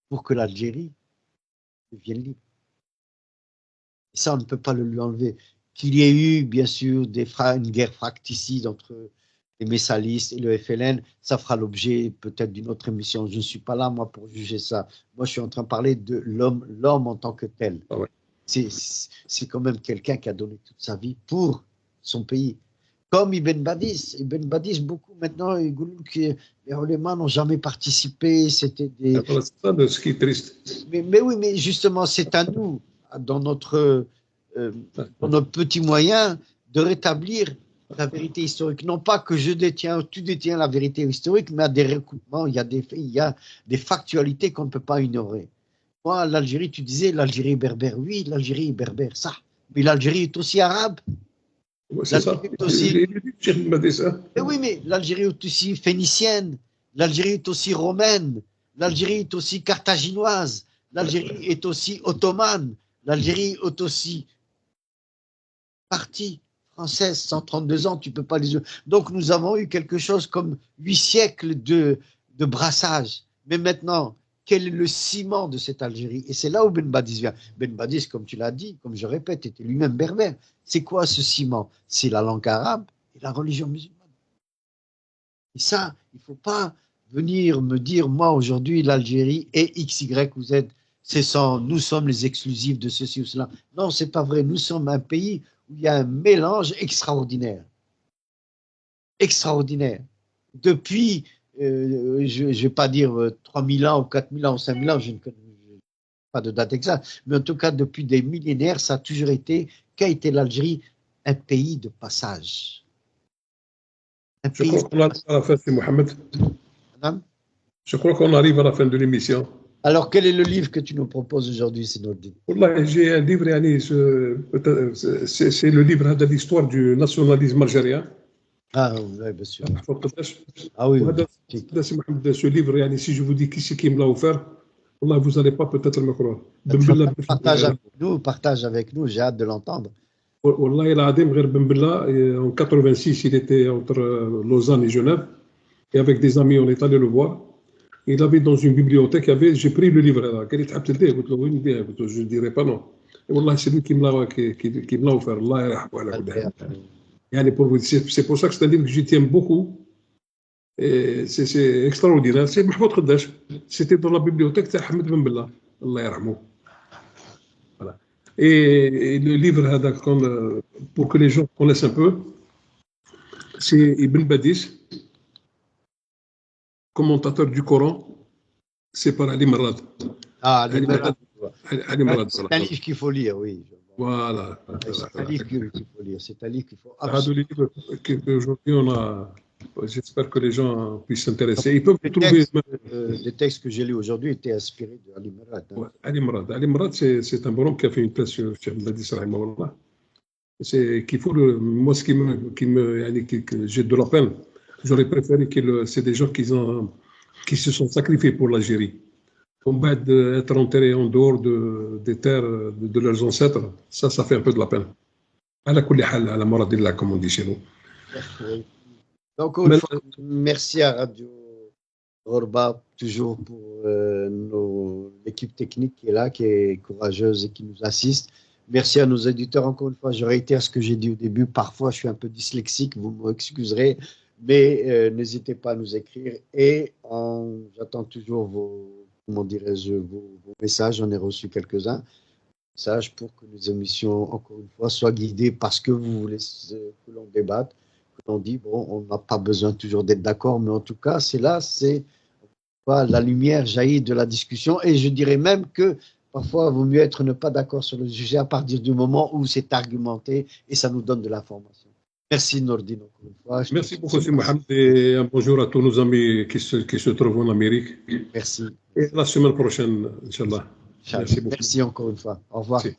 pour que l'Algérie devienne libre. Et ça, on ne peut pas le lui enlever. Qu'il y ait eu, bien sûr, une guerre fratricide entre les messalistes et le FLN, ça fera l'objet peut-être d'une autre émission. Je ne suis pas là, moi, pour juger ça. Moi, je suis en train de parler de l'homme en tant que tel. Ah ouais. C'est quand même quelqu'un qui a donné toute sa vie pour son pays. Comme Ibn Badis. Ibn Badis, beaucoup maintenant, les oulémas n'ont jamais participé. C'était des... C'est ça de ce qui est triste. Mais oui, mais justement, c'est à nous, dans notre petits moyens, de rétablir la vérité historique. Non pas que tu détiens la vérité historique, mais à des recoupements, il y a des factualités qu'on ne peut pas ignorer. Moi, l'Algérie, tu disais, l'Algérie est berbère. Oui, l'Algérie est berbère, ça. Mais l'Algérie est aussi arabe. Ouais, c'est ça. Oui, mais l'Algérie est aussi phénicienne. L'Algérie est aussi romaine. L'Algérie est aussi carthaginoise. L'Algérie est aussi ottomane. L'Algérie est aussi partie française, 132 ans, tu ne peux pas les... Donc nous avons eu quelque chose comme 8 siècles de brassage. Mais maintenant, quel est le ciment de cette Algérie? Et c'est là où Ben Badis vient. Ben Badis, comme tu l'as dit, comme je répète, était lui-même berbère. C'est quoi ce ciment? C'est la langue arabe et la religion musulmane. Et ça, il ne faut pas venir me dire, moi aujourd'hui, l'Algérie est X, Y ou Z. Nous sommes les exclusifs de ceci ou cela. Non, ce n'est pas vrai. Nous sommes un pays où il y a un mélange extraordinaire. Extraordinaire. Depuis, je ne vais pas dire 3000 ans ou 4000 ans ou 5000 ans, je ne connais pas de date exacte, mais en tout cas, depuis des millénaires, ça a toujours été, qu'a été l'Algérie, un pays de passage. Je crois qu'on arrive à la fin, c'est Mohamed. Madame? Je crois qu'on arrive à la fin de l'émission. Alors, quel est le livre que tu nous proposes aujourd'hui, Sinoudi? J'ai un livre, c'est le livre de l'histoire du nationalisme algérien. Ah oui, bien sûr. Ah oui. Ce livre, si je vous dis qui c'est qui me l'a offert, vous n'allez pas peut-être me croire. Partage avec nous, j'ai hâte de l'entendre. En 86, il était entre Lausanne et Genève. Et avec des amis, on est allé le voir. Il avait dans une bibliothèque, j'ai pris le livre là. Je ne dirais pas non. Et wallah, c'est lui qui me l'a offert. C'est pour ça que c'est un livre que je tiens beaucoup. C'est extraordinaire. C'est Mahmoud Khaddash. C'était dans la bibliothèque de Ahmed Ben Bella. Allah yarhamou. Voilà. Et le livre, pour que les gens connaissent un peu, c'est Ibn Badis, commentateur du Coran, c'est par Ali Marad. Ah, Ali Marad. C'est un livre qu'il faut lire, oui. Voilà. C'est un livre qu'il faut lire. C'est un livre qu'il faut absolument. Aujourd'hui, J'espère que les gens puissent s'intéresser. Ils peuvent trouver. Les textes que j'ai lus aujourd'hui étaient inspirés de Ali Murad. Ouais, Ali Murad. Ali Murad, c'est un bonhomme qui a fait une thèse sur Cheikh Badis Rahimahullah. C'est qu'il faut moi, ce que j'ai de la peine, j'aurais préféré que c'est des gens qui se sont sacrifiés pour l'Algérie. Combattre d'être enterrés en dehors des terres de leurs ancêtres, ça fait un peu de la peine. À la kulli hal, à la maradillah, comme on dit chez nous. Oui. Donc, une fois, merci à Radio Ghorba, toujours pour l'équipe technique qui est là, qui est courageuse et qui nous assiste. Merci à nos éditeurs. Encore une fois, je réitère ce que j'ai dit au début. Parfois, je suis un peu dyslexique, vous m'excuserez, mais n'hésitez pas à nous écrire. Et j'attends toujours vos messages. J'en ai reçu quelques-uns. Messages pour que les émissions, encore une fois, soient guidées parce que vous voulez que l'on débatte. On dit, bon, on n'a pas besoin toujours d'être d'accord, mais en tout cas, la lumière jaillit de la discussion. Et je dirais même que parfois, il vaut mieux être ne pas d'accord sur le sujet à partir du moment où c'est argumenté et ça nous donne de l'information. Merci Nordine, encore une fois. Merci beaucoup, M. Mohamed, et un bonjour à tous nos amis qui se trouvent en Amérique. Merci. Et la semaine prochaine, Inch'Allah. Merci beaucoup. Merci encore une fois. Au revoir. Merci.